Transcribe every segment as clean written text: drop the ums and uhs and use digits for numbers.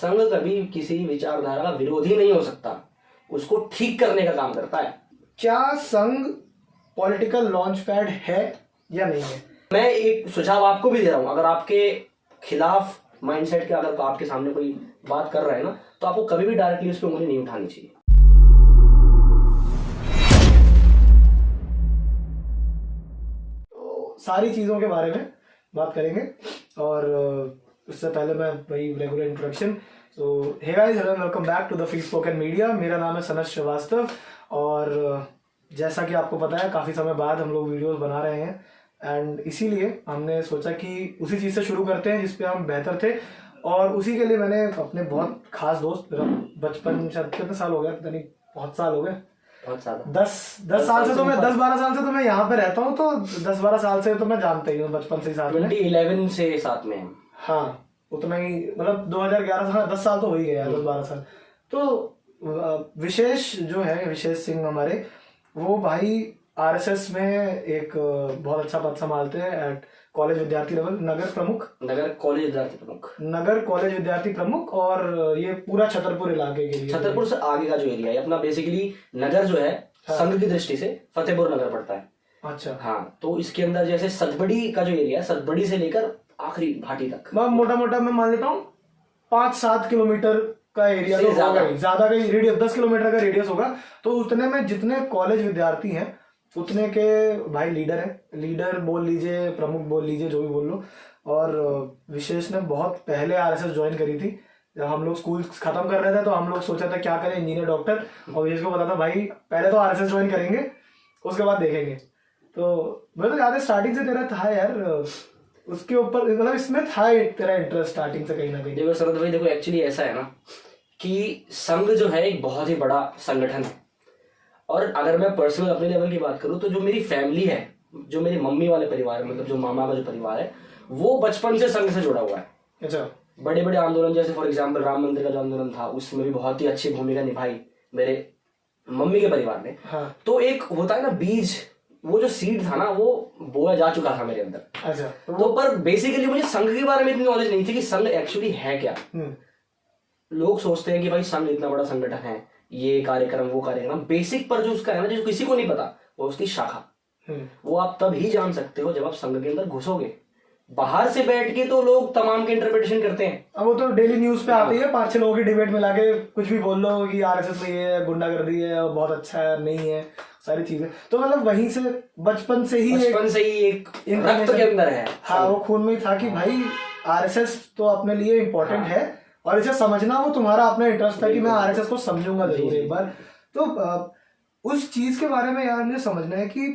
संघ कभी किसी विचारधारा का विरोधी नहीं हो सकता, उसको ठीक करने का काम करता है। क्या संघ पॉलिटिकल लॉन्च पैड है या नहीं है? मैं एक सुझाव आपको भी दे रहा हूँ, अगर आपके खिलाफ माइंडसेट के अगर आपके सामने कोई बात कर रहा है ना, तो आपको कभी भी डायरेक्टली उस पर उंगली नहीं उठानी चाहिए। तो सारी चीज़ों के बारे में बात करेंगे, और उससे पहले मैं वही regular introduction. So hey guys, hello, welcome back to the free spoken media. मेरा नाम है सनत श्रीवास्तव, और जैसा कि आपको पता है काफ़ी समय बाद हम लोग वीडियोस बना रहे हैं, एंड इसीलिए हमने सोचा कि उसी चीज़ से शुरू करते हैं जिस पे हम बेहतर थे। और उसी के लिए मैंने अपने बहुत खास दोस्त, मेरा बचपन, शायद कितने साल हो गए, पता नहीं, बहुत साल हो गए, बहुत साल, 10 साल से तो मैं 10-12 साल से तो मैं यहाँ पे रहता हूँ, तो 10-12 साल से तो मैं जानता ही हूँ, बचपन से ही साथ में। 2011 से साथ में। हाँ, उतना ही, मतलब 2011 से 10 साल तो हो ही गया, 10-12 साल। तो विशेष जो है, विशेष सिंह हमारे, वो भाई आरएसएस में एक बहुत अच्छा पद संभालते हैं एट कॉलेज विद्यार्थी लेवल, नगर कॉलेज विद्यार्थी प्रमुख। और ये पूरा छतरपुर इलाके के लिए, छतरपुर से आगे का जो एरिया है अपना, बेसिकली नगर जो है, हाँ, संघ की दृष्टि से फतेहपुर नगर पड़ता है। अच्छा, हाँ, तो इसके अंदर जैसे सतबड़ी का जो एरिया है, सतबड़ी से लेकर आखिरी भाटी तक, मोटा मोटा मैं मान लेता हूँ 5-7 किलोमीटर का एरिया, तो ज्यादा का रेडियस, 10 किलोमीटर का रेडियस होगा। तो उतने में जितने कॉलेज विद्यार्थी हैं उतने के भाई लीडर है, लीडर बोल लीजिए, प्रमुख बोल लीजिए, जो भी बोल लो। और विशेष ने बहुत पहले आरएसएस ज्वाइन करी थी। जब हम लोग स्कूल खत्म कर रहे थे तो हम लोग सोचा था क्या करें, इंजीनियर, डॉक्टर, और विशेष को पता था भाई पहले तो आरएसएस ज्वाइन करेंगे, उसके बाद देखेंगे। तो मैं तो याद है स्टार्टिंग से तेरा था यार उसके ऊपर, मतलब इसमें था तेरा इंटरेस्ट स्टार्टिंग से कहीं ना कहीं। देखो शरद भाई, देखो एक्चुअली ऐसा है ना कि संघ जो है एक बहुत ही बड़ा संगठन है। और अगर मैं पर्सनल अपने लेवल की बात करूं तो जो मेरी फैमिली है, जो मेरी मम्मी वाले परिवार है, मतलब जो मामा का जो परिवार है, वो बचपन से संघ से जुड़ा हुआ है। अच्छा। बड़े बड़े आंदोलन, जैसे फॉर एग्जांपल राम मंदिर का जो आंदोलन था, उसमें भी बहुत ही अच्छी भूमिका निभाई मेरे मम्मी के परिवार ने। हाँ। तो एक होता है ना बीज, वो जो सीड था ना, वो बोया जा चुका था मेरे अंदर। अच्छा। तो पर बेसिकली मुझे संघ के बारे में इतनी नॉलेज नहीं थी कि संघ एक्चुअली है क्या। लोग सोचते हैं कि भाई संघ इतना बड़ा संगठन है, ये कार्यक्रम वो कार्यक्रम, बेसिक पर जो उसका है ना, जो किसी को नहीं पता, वो उसकी शाखा। वो आप तब ही जान सकते हो जब आप संघ के अंदर घुसोगे। बाहर से बैठ के तो लोग तमाम के इंटरप्रिटेशन करते हैं। अब वो तो डेली न्यूज पे आती है, 5-6 लोगों की डिबेट में लाके कुछ भी बोल लो कि आरएसएस में ये गुंडागर्दी है और बहुत अच्छा है, नहीं है, सारी चीजें। तो मतलब वहीं से बचपन से ही एक रक्त के अंदर है। हाँ, वो खून में ही था कि भाई आरएसएस तो अपने लिए इम्पोर्टेंट है, और इसे समझना वो तुम्हारा अपना इंटरेस्ट था कि मैं आरएसएस को समझूंगा जरूर एक बार। तो उस चीज के बारे में यार मुझे समझना है कि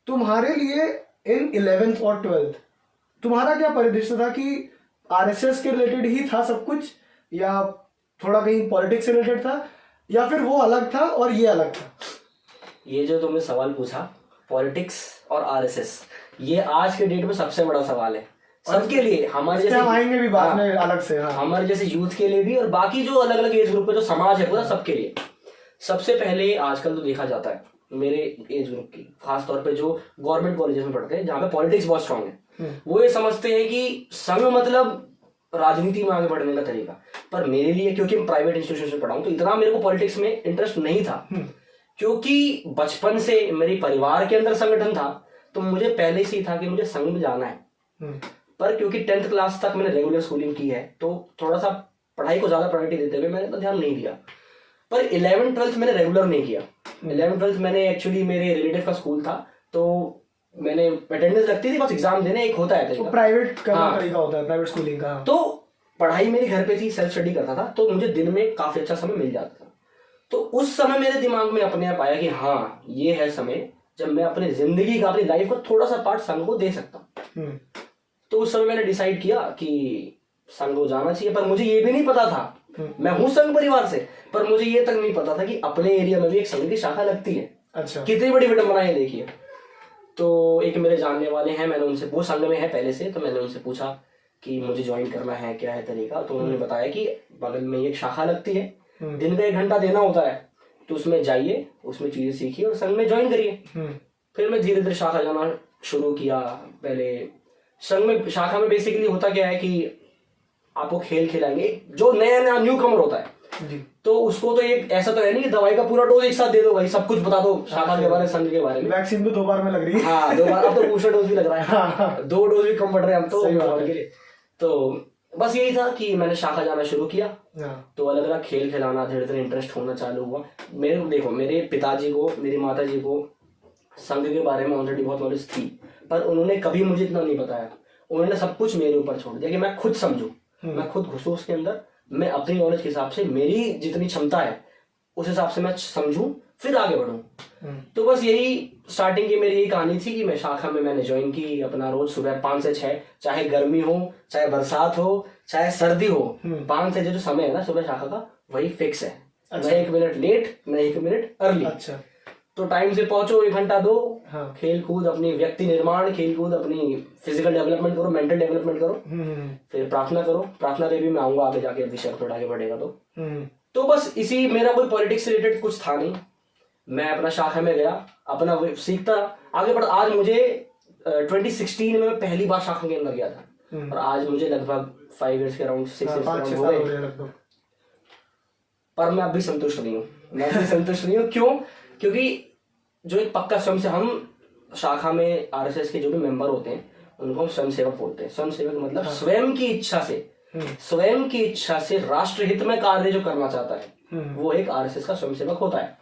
तुम्हारे लिए इन 11th और 12th तुम्हारा क्या परिदृश्य था, कि आरएसएस के रिलेटेड ही था सब कुछ, या थोड़ा कहीं पॉलिटिक्स से रिलेटेड था, या फिर वो अलग था और ये अलग था? ये जो तुमने सवाल पूछा, पॉलिटिक्स और आरएसएस, ये आज के डेट में सबसे बड़ा सवाल है सबके लिए। हमारे जैसे आएंगे भी बात में अलग से, हमारे जैसे यूथ के लिए भी, और बाकी जो अलग अलग एज ग्रुप पे जो समाज है पूरा, सबके लिए। सबसे पहले आजकल तो देखा जाता है मेरे एज ग्रुप की, खासतौर पे जो गवर्नमेंट कॉलेजेस में पढ़ते हैं, जहाँ पे पॉलिटिक्स बहुत स्ट्रांग है, वो ये समझते हैं कि संघ मतलब राजनीति में आगे बढ़ने का तरीका। पर मेरे लिए, क्योंकि मैं प्राइवेट इंस्टीट्यूशन से पढ़ा हूँ, तो इतना मेरे को पॉलिटिक्स में इंटरेस्ट नहीं था, क्योंकि बचपन से मेरे परिवार के अंदर संगठन था, तो मुझे पहले से ही था कि मुझे संघ में जाना है। पर क्योंकि 10th क्लास तक मैंने रेगुलर स्कूलिंग की है, तो थोड़ा सा पढ़ाई को ज्यादा प्रायोरिटी देते हुए मैंने तो ध्यान नहीं दिया। पर 11th-12th मैंने रेगुलर नहीं किया। 11th-12th मैंने एक्चुअली, मेरे रिलेटिव का स्कूल था, तो मैंने अटेंडेंस लगती थी, बस एग्जाम देने, एक होता है तो प्राइवेट का तरीका होता है, प्राइवेट स्कूलिंग का। तो पढ़ाई मेरी घर पे थी, सेल्फ स्टडी करता था, तो मुझे दिन में काफी अच्छा समय मिल जाता था। तो उस समय मेरे दिमाग में अपने आप आया कि हाँ, ये है समय जब मैं अपनी जिंदगी का, अपनी लाइफ का थोड़ा सा पार्ट संघ को दे सकता हूँ। तो उस समय मैंने डिसाइड किया कि संघ को जाना चाहिए। पर मुझे ये भी नहीं पता था, मैं हूँ संघ परिवार से, पर मुझे ये तक नहीं पता था कि अपने एरिया में भी एक संघ की शाखा लगती है। अच्छा। कितनी बड़ी विडंबना है देखिए। तो एक मेरे जानने वाले हैं, मैंने उनसे, वो संघ में है पहले से, तो मैंने उनसे पूछा कि मुझे ज्वाइन करना है, क्या है तरीका। तो उन्होंने बताया कि बगल में एक शाखा लगती है, दिन का 1 घंटा देना होता है, तो उसमें जाइए, उसमें चीजें सीखिए और संघ में ज्वाइन करिए। फिर मैं धीरे धीरे शाखा जाना शुरू किया। पहले संघ में, शाखा में बेसिकली होता क्या है कि आपको खेल खिलाएंगे। जो नया नया न्यू कमर होता है जी। तो उसको तो एक ऐसा तो है नहीं कि दवाई का पूरा डोज एक साथ दे दो भाई, सब कुछ बता दो शाखा के बारे में, संघ के बारे में। वैक्सीन भी 2 बार में लग रही है। हाँ 2 बार, अब तो बूस्टर डोज भी लग रहा है। हाँ। 2 डोज भी कम पड़ रहे हैं हम तो सही बात कोविड है। के लिए। तो बस यही था कि मैंने शाखा जाना शुरू किया, हाँ। तो अलग अलग खेल खिलाना धीरे धीरे इंटरेस्ट होना चालू हुआ। मेरे देखो, मेरे पिताजी को, मेरी माता जी को संघ के बारे में ऑलरेडी बहुत नॉलेज थी, पर उन्होंने कभी मुझे इतना नहीं बताया। उन्होंने सब कुछ मेरे ऊपर छोड़ दिया कि मैं खुद समझूं, मैं खुद घुसूं उसके अंदर, मैं अपनी नॉलेज के हिसाब से, मेरी जितनी क्षमता है उस हिसाब से मैं समझूं, फिर आगे बढ़ूं। तो बस यही स्टार्टिंग की मेरी यही कहानी थी कि मैं शाखा में मैंने ज्वाइन की। अपना रोज सुबह 5 से 6, चाहे गर्मी हो, चाहे बरसात हो, चाहे सर्दी हो, 5 से जो समय है ना सुबह शाखा का, वही फिक्स है। अच्छा। न 1 मिनट लेट, न 1 मिनट अर्ली। अच्छा। तो टाइम से पहुंचो, 1 घंटा दो, हाँ। खेल कूद, अपनी व्यक्ति निर्माण, खेल कूद, अपनी फिजिकल डेवलपमेंट करो, मेंटल डेवलपमेंट करो, फिर प्रार्थना करो। प्रार्थना पे भी मैं आऊंगा आगे जाके, विषय थोड़ा आगे बढ़ेगा तो बस इसी, मेरा कोई पॉलिटिक्स से रिलेटेड कुछ था नहीं। मैं अपना शाखा में गया, अपना सीखता आगे बढ़। आज मुझे 2016 में मैं पहली बार शाखा के अंदर गया था, और आज मुझे लगभग 5 इयर्स के अराउंड, 6 इयर्स अराउंड हो गए। पर मैं अभी संतुष्ट नहीं हूँ, मैं अभी संतुष्ट नहीं हूँ। क्यों? क्योंकि जो एक पक्का स्वयं से, हम शाखा में आरएसएस के जो भी मेंबर होते हैं उनको हम स्वयं सेवक बोलते हैं। स्वयं सेवक मतलब स्वयं की इच्छा से, स्वयं की इच्छा से राष्ट्र हित में कार्य जो करना चाहता है वो एक आरएसएस का स्वयं सेवक होता है।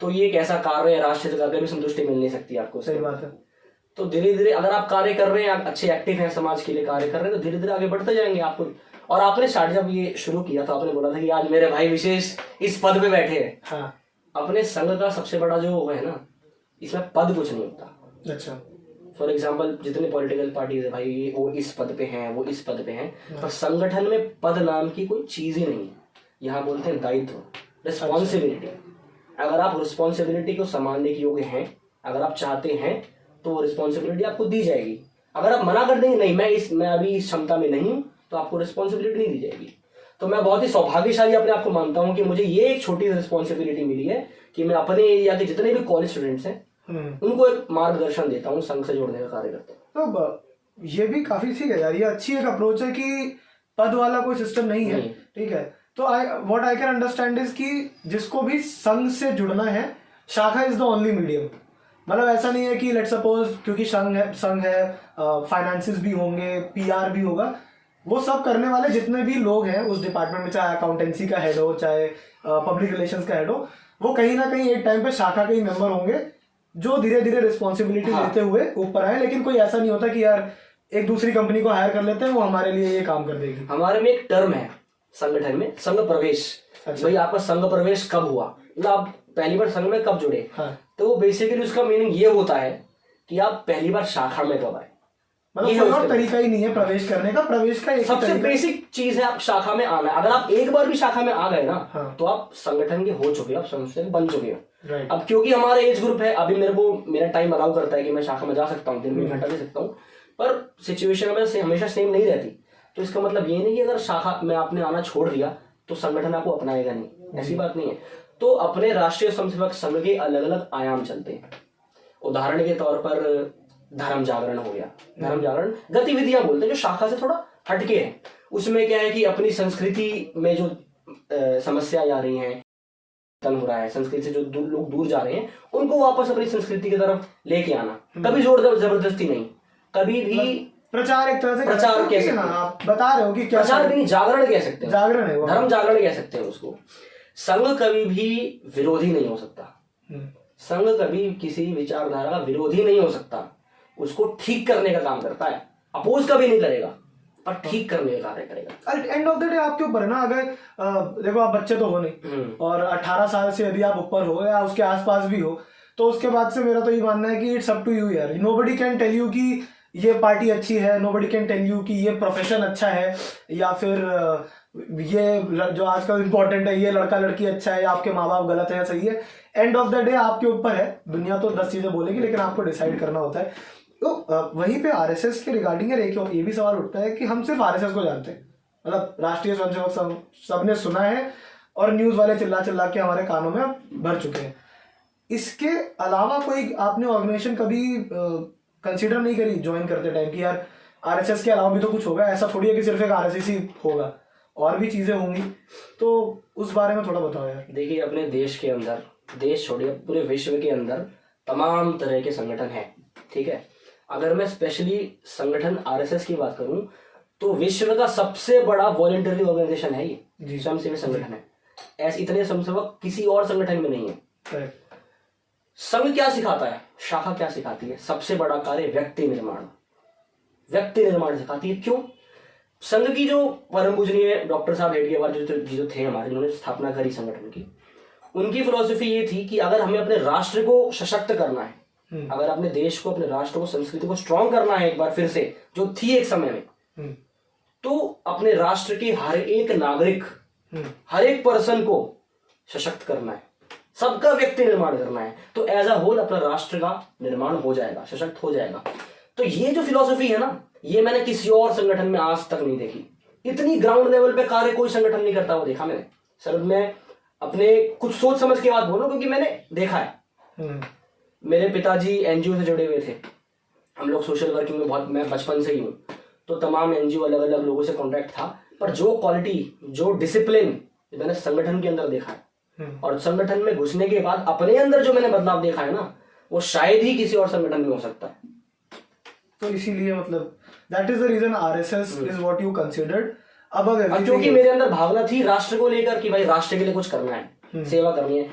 तो ये एक ऐसा कार्य है, राष्ट्र से करके भी संतुष्टि मिल नहीं सकती आपको। सही बात है। तो धीरे धीरे अगर आप कार्य कर रहे हैं, आप अच्छे एक्टिव हैं, समाज के लिए कार्य कर रहे हैं, तो धीरे धीरे आगे बढ़ते जाएंगे आपको। और आपने स्टार्ट जब ये शुरू किया तो आपने बोला था कि आज मेरे भाई विशेष इस पद पे बैठे हैं। हाँ। अपने संघ का सबसे बड़ा जो है ना, इसमें पद कुछ नहीं होता। अच्छा। फॉर एग्जाम्पल जितने पॉलिटिकल पार्टीज है भाई, वो इस पद पे हैं, वो इस पद पे हैं, पर संगठन में पद नाम की कोई चीज ही नहीं है। यहाँ बोलते हैं दायित्व, रिस्पॉन्सिबिलिटी। अगर आप रिस्पॉन्सिबिलिटी को संभालने के योग्य हैं, अगर आप चाहते हैं, तो वो रिस्पॉन्सिबिलिटी आपको दी जाएगी। अगर आप मना कर देंगे नहीं मैं अभी इस क्षमता में नहीं हूँ, तो आपको रिस्पॉन्सिबिलिटी नहीं दी जाएगी। तो मैं बहुत ही सौभाग्यशाली अपने आप को मानता हूँ कि मुझे ये एक छोटी रिस्पॉन्सिबिलिटी मिली है कि मैं अपने एरिया के जितने भी कॉलेज स्टूडेंट्स हैं उनको एक मार्गदर्शन देता हूँ, संघ से जोड़ने का कार्य करता हूँ। तो ये भी काफी ठीक है यार, ये अच्छी एक अप्रोच है कि पद वाला कोई सिस्टम नहीं है। ठीक है। तो what I can understand is कि जिसको भी संघ से जुड़ना है, शाखा इज द ओनली मीडियम। मतलब ऐसा नहीं है कि लेट सपोज क्योंकि संघ है फाइनेंसेस भी होंगे, पीआर भी होगा, वो सब करने वाले जितने भी लोग हैं उस डिपार्टमेंट में, चाहे अकाउंटेंसी का हेड हो, चाहे पब्लिक रिलेशंस का हेड हो, वो कहीं ना कहीं एक टाइम पे शाखा के ही मेंबर होंगे जो धीरे धीरे रिस्पॉन्सिबिलिटी लेते हुए ऊपर आए। लेकिन कोई ऐसा नहीं होता कि यार एक दूसरी कंपनी को हायर कर लेते हैं, वो हमारे लिए ये काम कर देगी। हमारे में एक टर्म है संगठन में, संघ प्रवेश। अच्छा। भाई आपका संघ प्रवेश कब हुआ, मतलब आप पहली बार संघ में कब जुड़े। हाँ। तो वो बेसिकली उसका मीनिंग ये होता है कि आप पहली बार शाखा में कब आए। मतलब कोई और तरीका ही नहीं है प्रवेश करने का। प्रवेश का एक सबसे बेसिक चीज है आप शाखा में आना है। अगर आप एक बार भी शाखा में आ गए ना, हाँ। तो आप संगठन के हो चुके हो, आप संगठन बन चुके हो। Right. अब क्योंकि हमारा एज ग्रुप है, अभी मेरा टाइम अलाउ करता है कि मैं शाखा में जा सकता हूँ, दिन में 1 घंटा दे सकता हूँ, पर सिचुएशन हमेशा सेम नहीं रहती। तो इसका मतलब ये नहीं कि अगर शाखा में आपने आना छोड़ दिया तो संगठन आपको अपनाएगा नहीं, ऐसी बात नहीं है। तो अपने राष्ट्रीय स्वयंसेवक संघ के अलग अलग आयाम चलते हैं। उदाहरण के तौर पर धर्म जागरण हो गया। धर्म जागरण गतिविधियां बोलते हैं जो शाखा से थोड़ा हटके हैं। उसमें क्या है कि अपनी संस्कृति में जो समस्या आ रही हैं, हो रहा है, संस्कृति से जो लोग दूर जा रहे हैं, उनको वापस अपनी संस्कृति की तरफ लेके आना। कभी जोर जबरदस्ती नहीं, कभी भी प्रचार, एक तरह से प्रचार कह सकते हैं। आप बता रहे हो कि क्या प्रचार नहीं, जागरण कह सकते हैं। जागरण है वो, धर्म जागरण कह सकते हैं उसको। संघ कभी भी विरोधी नहीं हो सकता। संघ कभी किसी विचारधारा का विरोधी नहीं हो सकता। उसको ठीक करने का काम करता है, अपोज कभी नहीं करेगा, पर ठीक करने का कार्य करेगा। एंड ऑफ द डे आपके ऊपर है ना। अगर देखो आप बच्चे तो हो नहीं, और 18 साल से यदि आप ऊपर हो या उसके आसपास भी हो, तो उसके बाद से मेरा तो ये मानना है कि इट्स अप टू यू यार। नोबडी कैन टेल यू कि ये पार्टी अच्छी है, नोबडी कैन टेल यू कि ये प्रोफेशन अच्छा है, या फिर ये जो आजकल इम्पोर्टेंट है, ये लड़का लड़की अच्छा है, या आपके माँ बाप गलत है या सही है। एंड ऑफ द डे आपके ऊपर है। दुनिया तो 10 चीजें बोलेगी, लेकिन आपको डिसाइड करना होता है। तो वहीं पे आरएसएस के रिगार्डिंग एक ये भी सवाल उठता है कि हम सिर्फ आरएसएस को जानते हैं, मतलब राष्ट्रीय स्वयंसेवक सबने सुना है और न्यूज वाले चिल्ला चिल्ला के हमारे कानों में भर चुके हैं। इसके अलावा कोई आपने ऑर्गेनाइजेशन कभी कंसीडर नहीं करी ज्वाइन करते टाइम कि यार आरएसएस के अलावा भी तो कुछ होगा, ऐसा थोड़ी है कि सिर्फ एक आरएसएस ही होगा, और भी चीजें होंगी, तो उस बारे में थोड़ा बताओ यार। देखिए अपने देश के अंदर, देश छोड़िए पूरे विश्व के अंदर तमाम तरह के संगठन हैं, ठीक है। अगर मैं स्पेशली संगठन आरएसएस की बात करूं तो विश्व का सबसे बड़ा वॉलंटरी ऑर्गेनाइजेशन है ये, स्वयंसेवी संगठन है। ऐसे इतने स्वयंसेवक किसी और संगठन में नहीं है। संघ क्या सिखाता है, शाखा क्या सिखाती है? सबसे बड़ा कार्य व्यक्ति निर्माण, व्यक्ति निर्माण सिखाती है। क्यों? संघ की जो परम पूजनीय डॉक्टर साहब हेडगेवार जो थे हमारे, जिन्होंने स्थापना करी संगठन की, उनकी फिलॉसफी ये थी कि अगर हमें अपने राष्ट्र को सशक्त करना है, अगर अपने देश को, अपने राष्ट्र को, संस्कृति को स्ट्रांग करना है एक बार फिर से, जो थी एक समय में, तो अपने राष्ट्र के हर एक नागरिक, हर एक पर्सन को सशक्त करना है, सबका व्यक्ति निर्माण करना है, तो एज अ होल अपना राष्ट्र का निर्माण हो जाएगा, सशक्त हो जाएगा। तो ये जो फिलॉसफी है ना, ये मैंने किसी और संगठन में आज तक नहीं देखी। इतनी ग्राउंड लेवल पे कार्य कोई संगठन नहीं करता वो देखा मैंने। सर मैं अपने कुछ सोच समझ के बात बोलूं, क्योंकि मैंने देखा है। मेरे पिताजी एनजीओ से जुड़े हुए थे, हम लोग सोशल वर्किंग में बहुत, मैं बचपन से ही हूँ, तो तमाम एनजीओ अलग अलग लोगों से कांटेक्ट था। पर जो क्वालिटी, जो डिसिप्लिन मैंने संगठन के अंदर देखा है, और संगठन में घुसने के बाद अपने अंदर जो मैंने बदलाव देखा है ना, वो शायद ही किसी और संगठन में हो सकता है। तो इसीलिए मतलब that is the reason RSS is what you considered above everything. क्योंकि मेरे अंदर भावना थी राष्ट्र को लेकर कि भाई राष्ट्र के लिए कुछ करना है, सेवा करनी है।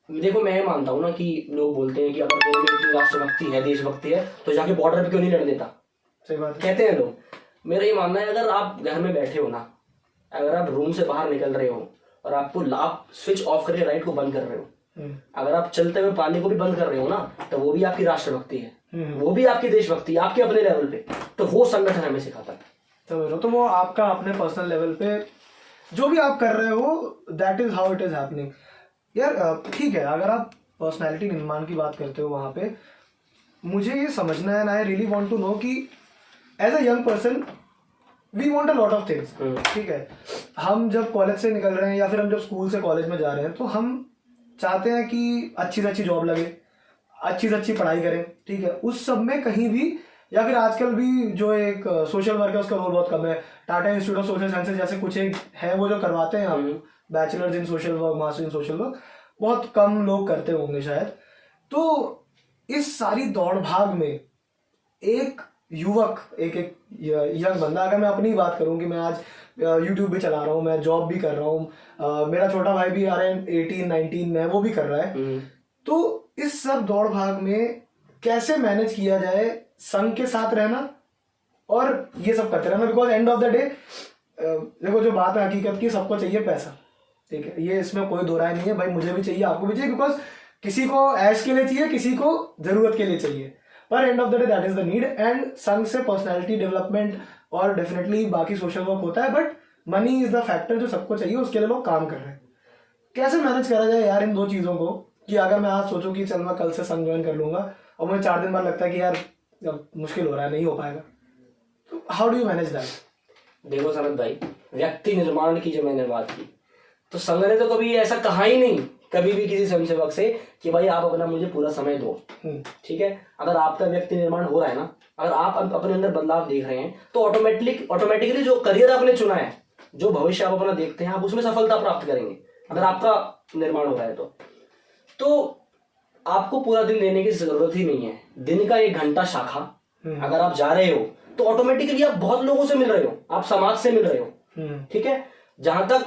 देखो मैं मानता हूं ना कि लोग बोलते हैं कि अगर तेरे में इतनी राष्ट्रभक्ति है, देशभक्ति है, तो जाके बॉर्डर पे क्यों नहीं लड़ देता, सही बात कहते हैं लोग। मेरा ये मानना है, अगर आप घर में बैठे हो ना, अगर आप रूम से बाहर निकल रहे हो और आपको आप स्विच ऑफ करके लाइट को बंद कर रहे हो, अगर आप चलते हुए पानी को भी बंद कर रहे हो ना, तो वो भी आपकी राष्ट्रभक्ति है, वो भी आपकी देशभक्ति, आपके अपने लेवल पे। तो वो संगठन हमें सिखाता है। तो वो आपका अपने पर्सनल लेवल पे जो भी आप कर रहे हो, that is how it is happening यार। ठीक है, अगर आप पर्सनैलिटी निर्माण की बात करते हो, वहां पे मुझे ये समझना है, I really want to know कि as a young person we want a lot of things. ठीक है, हम जब कॉलेज से निकल रहे हैं या फिर हम जब स्कूल से कॉलेज में जा रहे हैं, तो हम चाहते हैं कि अच्छी से अच्छी जॉब लगे, अच्छी से अच्छी पढ़ाई करें। ठीक है, उस सब में कहीं भी, या फिर आजकल भी जो एक सोशल वर्क है उसका रोल बहुत कम है। Tata institute of social sciences जैसे कुछ एक है, वो जो करवाते हैं हम bachelors in social work, master in social work, बहुत कम लोग करते होंगे शायद। तो इस सारी दौड़ भाग में एक युवक, एक यंग बंदा, अगर मैं अपनी बात करूं कि मैं आज यूट्यूब भी चला रहा हूं, मैं जॉब भी कर रहा हूं, मेरा छोटा भाई भी अराउंड 18-19 में, वो भी कर रहा है, तो इस सब दौड़ भाग में कैसे मैनेज किया जाए संघ के साथ रहना और ये सब करते रहना? Because and of the day देखो, जो बात है हकीकत की, सबको चाहिए पैसा। ठीक है, ये इसमें कोई दो राय नहीं है भाई, मुझे भी चाहिए, आपको भी चाहिए, बिकॉज किसी को ऐश के लिए चाहिए, किसी को जरूरत के लिए चाहिए, पर and of the day that is the need. And संघ से पर्सनैलिटी डेवलपमेंट और डेफिनेटली बाकी सोशल वर्क होता है, but money is the factor जो सबको चाहिए, उसके लिए लोग काम कर रहे हैं। कैसे मैनेज करा जाए यार इन दो चीजों को, कि अगर मैं आज सोचूं कि चल मैं कल से संघ ज्वाइन कर लूंगा और मुझे 4 दिन बाद लगता है कि यार अब मुश्किल हो रहा है, नहीं हो पाएगा, तो how do you manage that? देखो सनत भाई, व्यक्ति निर्माण की जो मैंने बात की, तो संघ ने तो कभी ऐसा कहा ही नहीं कभी भी किसी स्वयंसेवक से कि भाई आप अपना मुझे पूरा समय दो। ठीक है, अगर आपका व्यक्ति निर्माण हो रहा है ना, अगर आप अपने अंदर बदलाव देख रहे हैं, तो ऑटोमेटिकली जो करियर आपने चुना है, जो भविष्य आप अपना देखते हैं, आप उसमें सफलता प्राप्त करेंगे अगर आपका निर्माण हो रहा है। तो आपको पूरा दिन देने की जरूरत ही नहीं है। दिन का 1 घंटा शाखा अगर आप जा रहे हो, तो ऑटोमेटिकली आप बहुत लोगों से मिल रहे हो, आप समाज से मिल रहे हो। ठीक है, जहां तक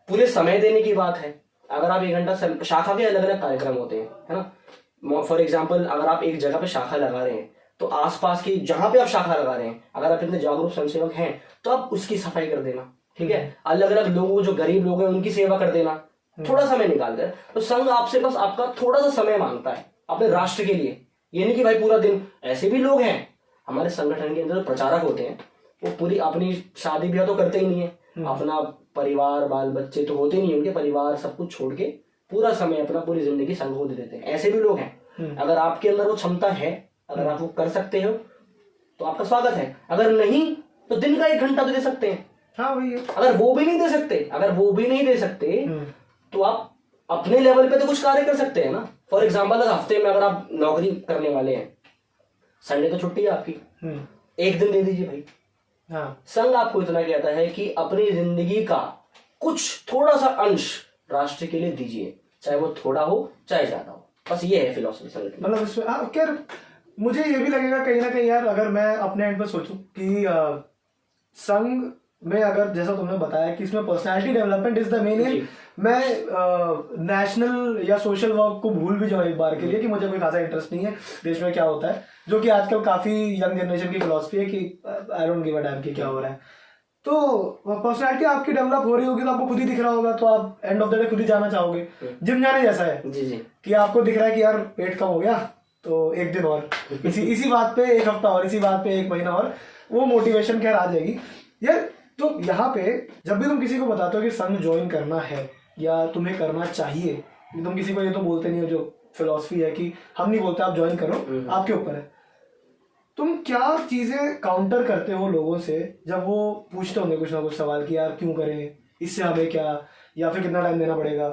पूरे समय देने की बात है, अगर आप 1 घंटा, शाखा के अलग अलग कार्यक्रम होते हैं, है ना। फॉर एग्जाम्पल, अगर आप एक जगह पे शाखा लगा रहे हैं, तो आसपास की जहां पे आप शाखा लगा रहे हैं, अगर आप इतने जागरूक स्वयंसेवक हैं, तो आप उसकी सफाई कर देना। ठीक है, अलग अलग लोगों, जो गरीब लोग हैं, उनकी सेवा कर देना, थोड़ा समय निकाल कर। तो संघ आपसे बस आपका थोड़ा सा समय मांगता है अपने राष्ट्र के लिए। ये नहीं कि भाई पूरा दिन, ऐसे भी लोग हैं हमारे संगठन के अंदर, जो प्रचारक होते हैं, वो पूरी अपनी शादी ब्याह तो करते ही नहीं है, अपना परिवार, बाल बच्चे तो होते नहीं, उनके परिवार सब कुछ छोड़ के पूरा समय अपना, पूरी जिंदगी संघ को दे देते हैं। ऐसे भी लोग हैं। अगर आपके अंदर वो क्षमता है, अगर आप वो कर सकते हो, तो आपका स्वागत है। अगर नहीं, तो दिन का 1 घंटा तो दे सकते हैं। हाँ वही है। अगर वो भी नहीं दे सकते, तो आप अपने लेवल पे तो कुछ कार्य कर सकते हैं ना। फॉर एग्जाम्पल, अगर हफ्ते में अगर आप नौकरी करने वाले हैं, संडे तो छुट्टी है आपकी, 1 दिन दे दीजिए भाई, हाँ। संघ आपको इतना कहता है कि अपनी जिंदगी का कुछ थोड़ा सा अंश राष्ट्र के लिए दीजिए, चाहे वो थोड़ा हो चाहे ज्यादा हो। बस ये है फिलॉसफी संगठन। मतलब इसमें यार मुझे ये भी लगेगा कहीं ना कहीं यार, अगर मैं अपने एंड पे सोचूं कि संघ में अगर जैसा तुमने बताया कि इसमें personality development is the main M, मैं नेशनल या सोशल वर्क को भूल भी जाऊँ एक बार के लिए कि मुझे कोई खासा इंटरेस्ट नहीं है देश में क्या होता है, जो कि आजकल काफी यंग जनरेशन की फिलॉसफी है कि I don't give a dam कि क्या हो रहा है। तो पर्सनालिटी आपकी डेवलप हो रही होगी तो आपको खुद ही दिख रहा होगा, तो आप एंड ऑफ द डे खुद ही जाना चाहोगे। जिम जाने जैसा है जी जी, कि आपको दिख रहा है कि यार पेट कम हो गया तो एक दिन और, इसी बात पे एक हफ्ता और, इसी बात पे एक महीना और, वो मोटिवेशन खैर आ जाएगी यार। तो यहाँ पे जब भी तुम किसी को बताते हो कि संघ ज्वाइन करना है या तुम्हें करना चाहिए, तुम किसी को ये तो बोलते नहीं हो, जो फिलॉसफी है कि हम नहीं बोलते आप ज्वाइन करो, आपके ऊपर है। तुम क्या चीजें काउंटर करते हो लोगों से जब वो पूछते होंगे कुछ ना कुछ सवाल कि यार क्यों करें, इससे हमें क्या, या फिर कितना टाइम देना पड़ेगा,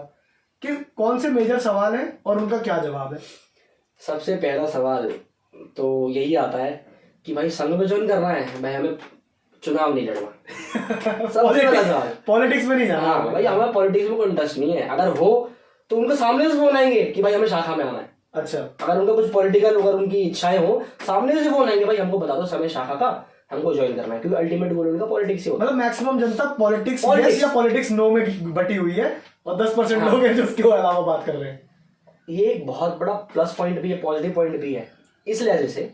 कि कौन से मेजर सवाल है और उनका क्या जवाब है? सबसे पहला सवाल तो यही आता है कि भाई संघ में ज्वाइन करना है, भाई हमें चुनाव नहीं लड़ना। सबसे बड़ा सवाल, पॉलिटिक्स में नहीं जाना। हाँ भाई, हमें पॉलिटिक्स में कोई इंटरेस्ट नहीं है। अगर हो तो उनको सामने से फोन आएंगे कि भाई हमें शाखा में आना है। अच्छा, अगर उनका कुछ पॉलिटिकल, अगर उनकी इच्छाएं हो, सामने से फोन आएंगे भाई हमको बता दो समय शाखा का, हमको ज्वाइन करना है, क्योंकि अल्टीमेट गोल उनका पॉलिटिक्स ही होता है। मतलब मैक्सिमम जनता पॉलिटिक्स या पॉलिटिक्स नो में बटी हुई है और 10% लोग हैं जो उसके अलावा बात कर रहे हैं। ये एक बहुत बड़ा प्लस पॉइंट भी है, पॉजिटिव पॉइंट भी है इस लिहाज से,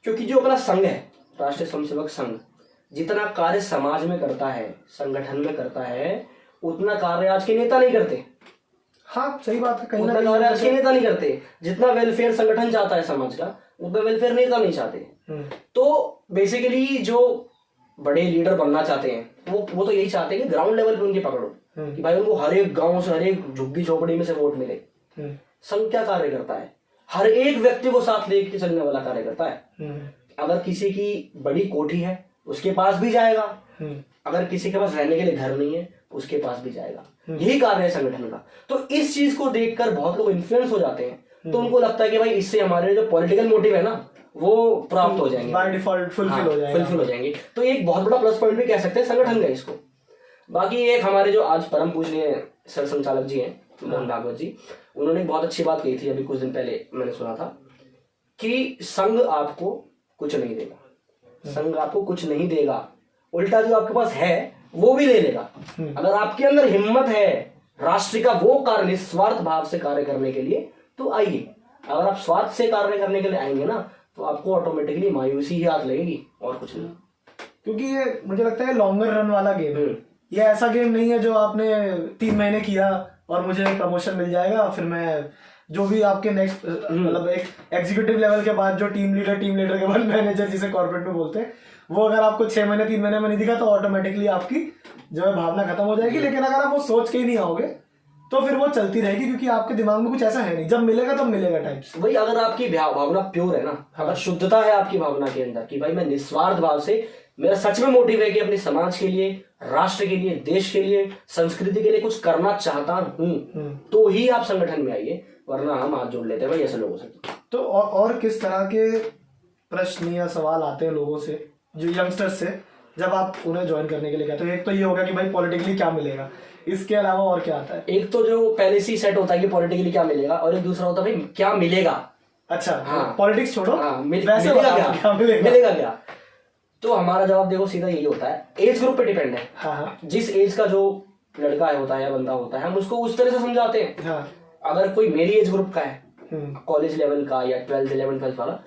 क्योंकि जो अपना संघ है, राष्ट्रीय स्वयंसेवक संघ, जितना कार्य समाज में करता है, संगठन में करता है, उतना कार्य आज के नेता नहीं करते। हाँ सही बात है, कहीं उतना कार्य आज के नेता नहीं करते। जितना वेलफेयर संगठन चाहता है समाज का, उतना वेलफेयर नेता नहीं चाहते। तो बेसिकली जो बड़े लीडर बनना चाहते हैं वो तो यही चाहते हैं कि ग्राउंड लेवल पे उनकी पकड़ो, कि भाई उनको हर एक गांव से, हर एक झुग्गी झोपड़ी में से वोट मिले। संघ क्या कार्य करता है? हर एक व्यक्ति को साथ लेके चलने वाला कार्य करता है। अगर किसी की बड़ी कोठी है उसके पास भी जाएगा, अगर किसी के पास रहने के लिए घर नहीं है उसके पास भी जाएगा। यही कार्य है संगठन का। तो इस चीज को देखकर बहुत लोग इन्फ्लुएंस हो जाते हैं, तो उनको लगता है कि भाई इससे हमारे जो पॉलिटिकल मोटिव है ना वो प्राप्त हो जाएंगे, बाय डिफॉल्ट फुलफिल हो जाएंगे। तो एक बहुत बड़ा प्लस पॉइंट भी कह सकते हैं संगठन का इसको। बाकी एक हमारे जो आज परम पूजनीय सर संचालक जी हैं, मोहन भागवत जी, उन्होंने एक बहुत अच्छी बात कही थी अभी कुछ दिन पहले, मैंने सुना था कि संघ आपको कुछ नहीं देगा, संघ आपको कुछ नहीं देगा, उल्टा जो आपके पास है वो भी ले लेगा। अगर आपके अंदर हिम्मत है राष्ट्र का वो कार्य निस्वार्थ भाव से कार्य करने के लिए तो आइए। अगर आप स्वार्थ से कार्य करने के लिए आएंगे ना तो आपको ऑटोमेटिकली मायूसी ही हाथ लगेगी और कुछ नहीं। क्योंकि ये मुझे लगता है लॉन्गर रन वाला गेम है। ये ऐसा गेम नहीं है जो आपने 3 महीने किया और मुझे प्रमोशन मिल जाएगा, फिर मैं जो भी आपके नेक्स्ट मतलब एक एग्जीक्यूटिव लेवल के बाद जो टीम लीडर के बाद मैनेजर जिसे कॉर्पोरेट में बोलते हैं, वो अगर आपको 6 महीने 3 महीने में नहीं दिखा तो ऑटोमेटिकली आपकी जो है भावना खत्म हो जाएगी। लेकिन अगर आप वो सोच के ही नहीं आओगे तो फिर वो चलती रहेगी, क्योंकि आपके दिमाग में कुछ ऐसा है नहीं, जब मिलेगा तब मिलेगा टाइप्स। भाई अगर आपकी भावना प्योर है ना, अगर शुद्धता है आपकी भावना के अंदर कि भाई मैं निस्वार्थ भाव से, मेरा सच में मोटिव है कि अपने समाज के लिए, राष्ट्र के लिए, देश के लिए, संस्कृति के लिए कुछ करना चाहता हूँ, तो ही आप संगठन में आइए, वरना हम हाथ जोड़ लेते हैं भाई ऐसे लोगों से। तो और किस तरह के प्रश्न या सवाल आते हैं लोगों से, जो यंगस्टर्स से, जब आप उन्हें ज्वाइन करने के लिए कहते हो? एक तो ये होगा कि भाई पॉलिटिकली क्या मिलेगा, इसके अलावा और क्या आता है? एक तो जो पहले से सेट होता है कि पॉलिटिकली क्या मिलेगा, और एक दूसरा होता है भाई क्या मिलेगा। अच्छा, हाँ, पॉलिटिक्स छोड़ो, मिलेगा क्या? तो हमारा जवाब देखो सीधा यही होता है, एज ग्रुप पे डिपेंड है। हाँ, जिस एज का जो लड़का होता है या बंदा होता है, हम उसको उस तरह से समझाते हैं। हाँ, अगर कोई मेरी एज ग्रुप का है, कॉलेज लेवल का या 12th 11th 12th वाला,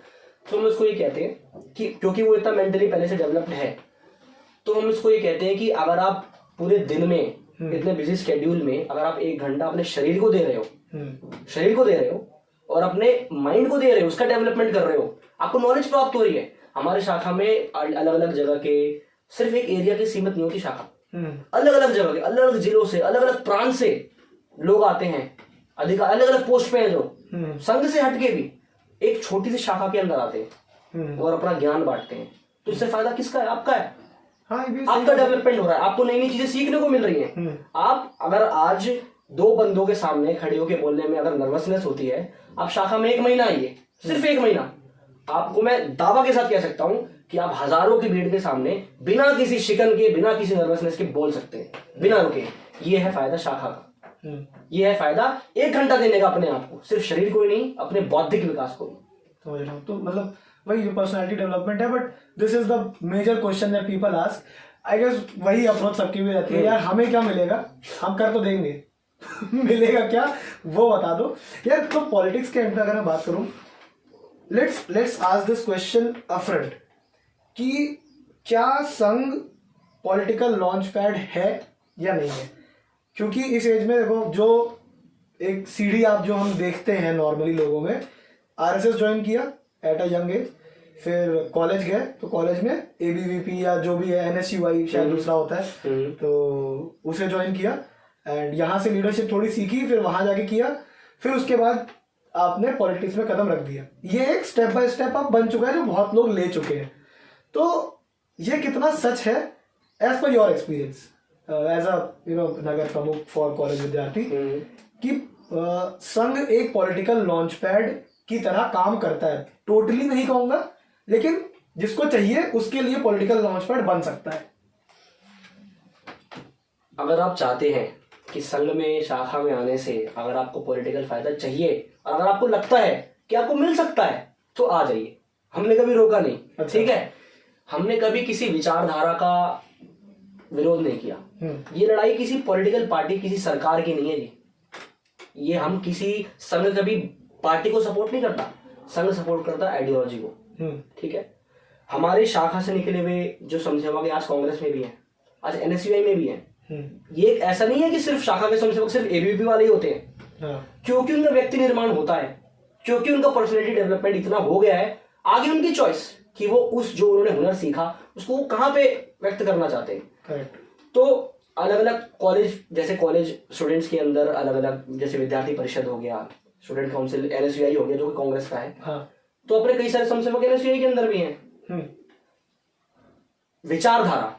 तो हम उसको ये कहते हैं कि क्योंकि वो इतना मेंटली पहले से डेवलप्ड है, तो हम उसको ये कहते हैं कि अगर आप पूरे दिन में इतने बिजी शेड्यूल में अगर आप 1 घंटा अपने शरीर को दे रहे हो और अपने माइंड को दे रहे हो, उसका डेवलपमेंट कर रहे हो, आपको नॉलेज प्राप्त हो रही है। हमारे शाखा में अलग अलग जगह के, सिर्फ एक एरिया की सीमित नहीं होती शाखा, अलग अलग जगह के, अलग अलग जिलों से, अलग अलग प्रांत से लोग आते हैं, अलग अलग पोस्ट पे हैं, जो संघ से हटके भी एक छोटी सी शाखा के अंदर आते हैं और अपना ज्ञान बांटते हैं। तो इससे फायदा किसका है? आपका है। हाँ, आपका डेवलपमेंट हो रहा है, आपको नई नई चीजें सीखने को मिल रही हैं। आप अगर आज 2 बंदों के सामने खड़े होकर बोलने में अगर नर्वसनेस होती है, आप शाखा में 1 महीना आइए, सिर्फ 1 महीना, आपको मैं दावा के साथ कह सकता हूं कि आप हजारों की भीड़ के सामने बिना किसी शिकन के, बिना किसी नर्वसनेस के बोल सकते हैं बिना रुके। ये है फायदा शाखा का। ये है फायदा 1 घंटा देने का अपने आप को, सिर्फ शरीर को ही नहीं, अपने बौद्धिक विकास को भी। समझ रहा हूँ। तो मतलब वही जो पर्सनालिटी डेवलपमेंट है, but this is the major question that people ask. I guess वही अप्रोच सबकी भी रहती है, यार हमें क्या मिलेगा, हम कर तो देंगे मिलेगा क्या वो बता दो यार। तो पॉलिटिक्स के एंड पे अगर मैं बात करूं, let's ask this question upfront कि क्या संघ पॉलिटिकल लॉन्च पैड है या नहीं है? क्योंकि इस एज में देखो, जो एक सीढ़ी आप जो हम देखते हैं नॉर्मली लोगों में, आरएसएस ज्वाइन किया एट अ यंग एज, फिर कॉलेज गए तो कॉलेज में एबीवीपी या जो भी है, एनएसयूआई शायद दूसरा होता है, तो उसे ज्वाइन किया एंड यहाँ से लीडरशिप थोड़ी सीखी, फिर वहां जाके किया, फिर उसके बाद आपने पॉलिटिक्स में कदम रख दिया। ये एक स्टेप बाय स्टेप अब बन चुका है जो बहुत लोग ले चुके हैं। तो ये कितना सच है as per your experience as a नगर प्रमुख फॉर कॉलेज विद्यार्थी कि संघ एक पॉलिटिकल लॉन्च पैड की तरह काम करता है? टोटली नहीं कहूंगा, लेकिन जिसको चाहिए उसके लिए पॉलिटिकल लॉन्च पैड बन सकता है। अगर आप चाहते हैं कि संघ में, शाखा में आने से अगर आपको पॉलिटिकल फायदा चाहिए और अगर आपको लगता है कि आपको मिल सकता है तो आ जाइए, हमने कभी रोका नहीं। अच्छा। ठीक है, हमने कभी किसी विचारधारा का विरोध नहीं किया। ये लड़ाई किसी पॉलिटिकल पार्टी, किसी सरकार की नहीं है जी। ये हम किसी संघ कभी पार्टी को सपोर्ट नहीं करता, संघ सपोर्ट करता है आइडियोलॉजी को। ठीक है, हमारे शाखा से निकले हुए जो समझौते आज कांग्रेस में भी है, आज एनएसयूआई में भी है। ये ऐसा नहीं है कि सिर्फ शाखा के समझौते सिर्फ एबीवीपी वाले ही होते हैं। क्योंकि उनका व्यक्ति निर्माण होता है, क्योंकि उनका पर्सनैलिटी डेवलपमेंट इतना हो गया है, आगे उनकी चॉइस कि वो उस जो उन्होंने हुनर सीखा उसको वो कहाँ पे व्यक्त करना चाहते हैं। तो अलग अलग कॉलेज, जैसे कॉलेज स्टूडेंट्स के अंदर अलग अलग, जैसे विद्यार्थी परिषद हो गया, स्टूडेंट काउंसिल एनएसयूआई हो गया जो कि कांग्रेस का है। तो अपने कई सारे समझौते एनएसयूआई के अंदर भी हैं। विचारधारा,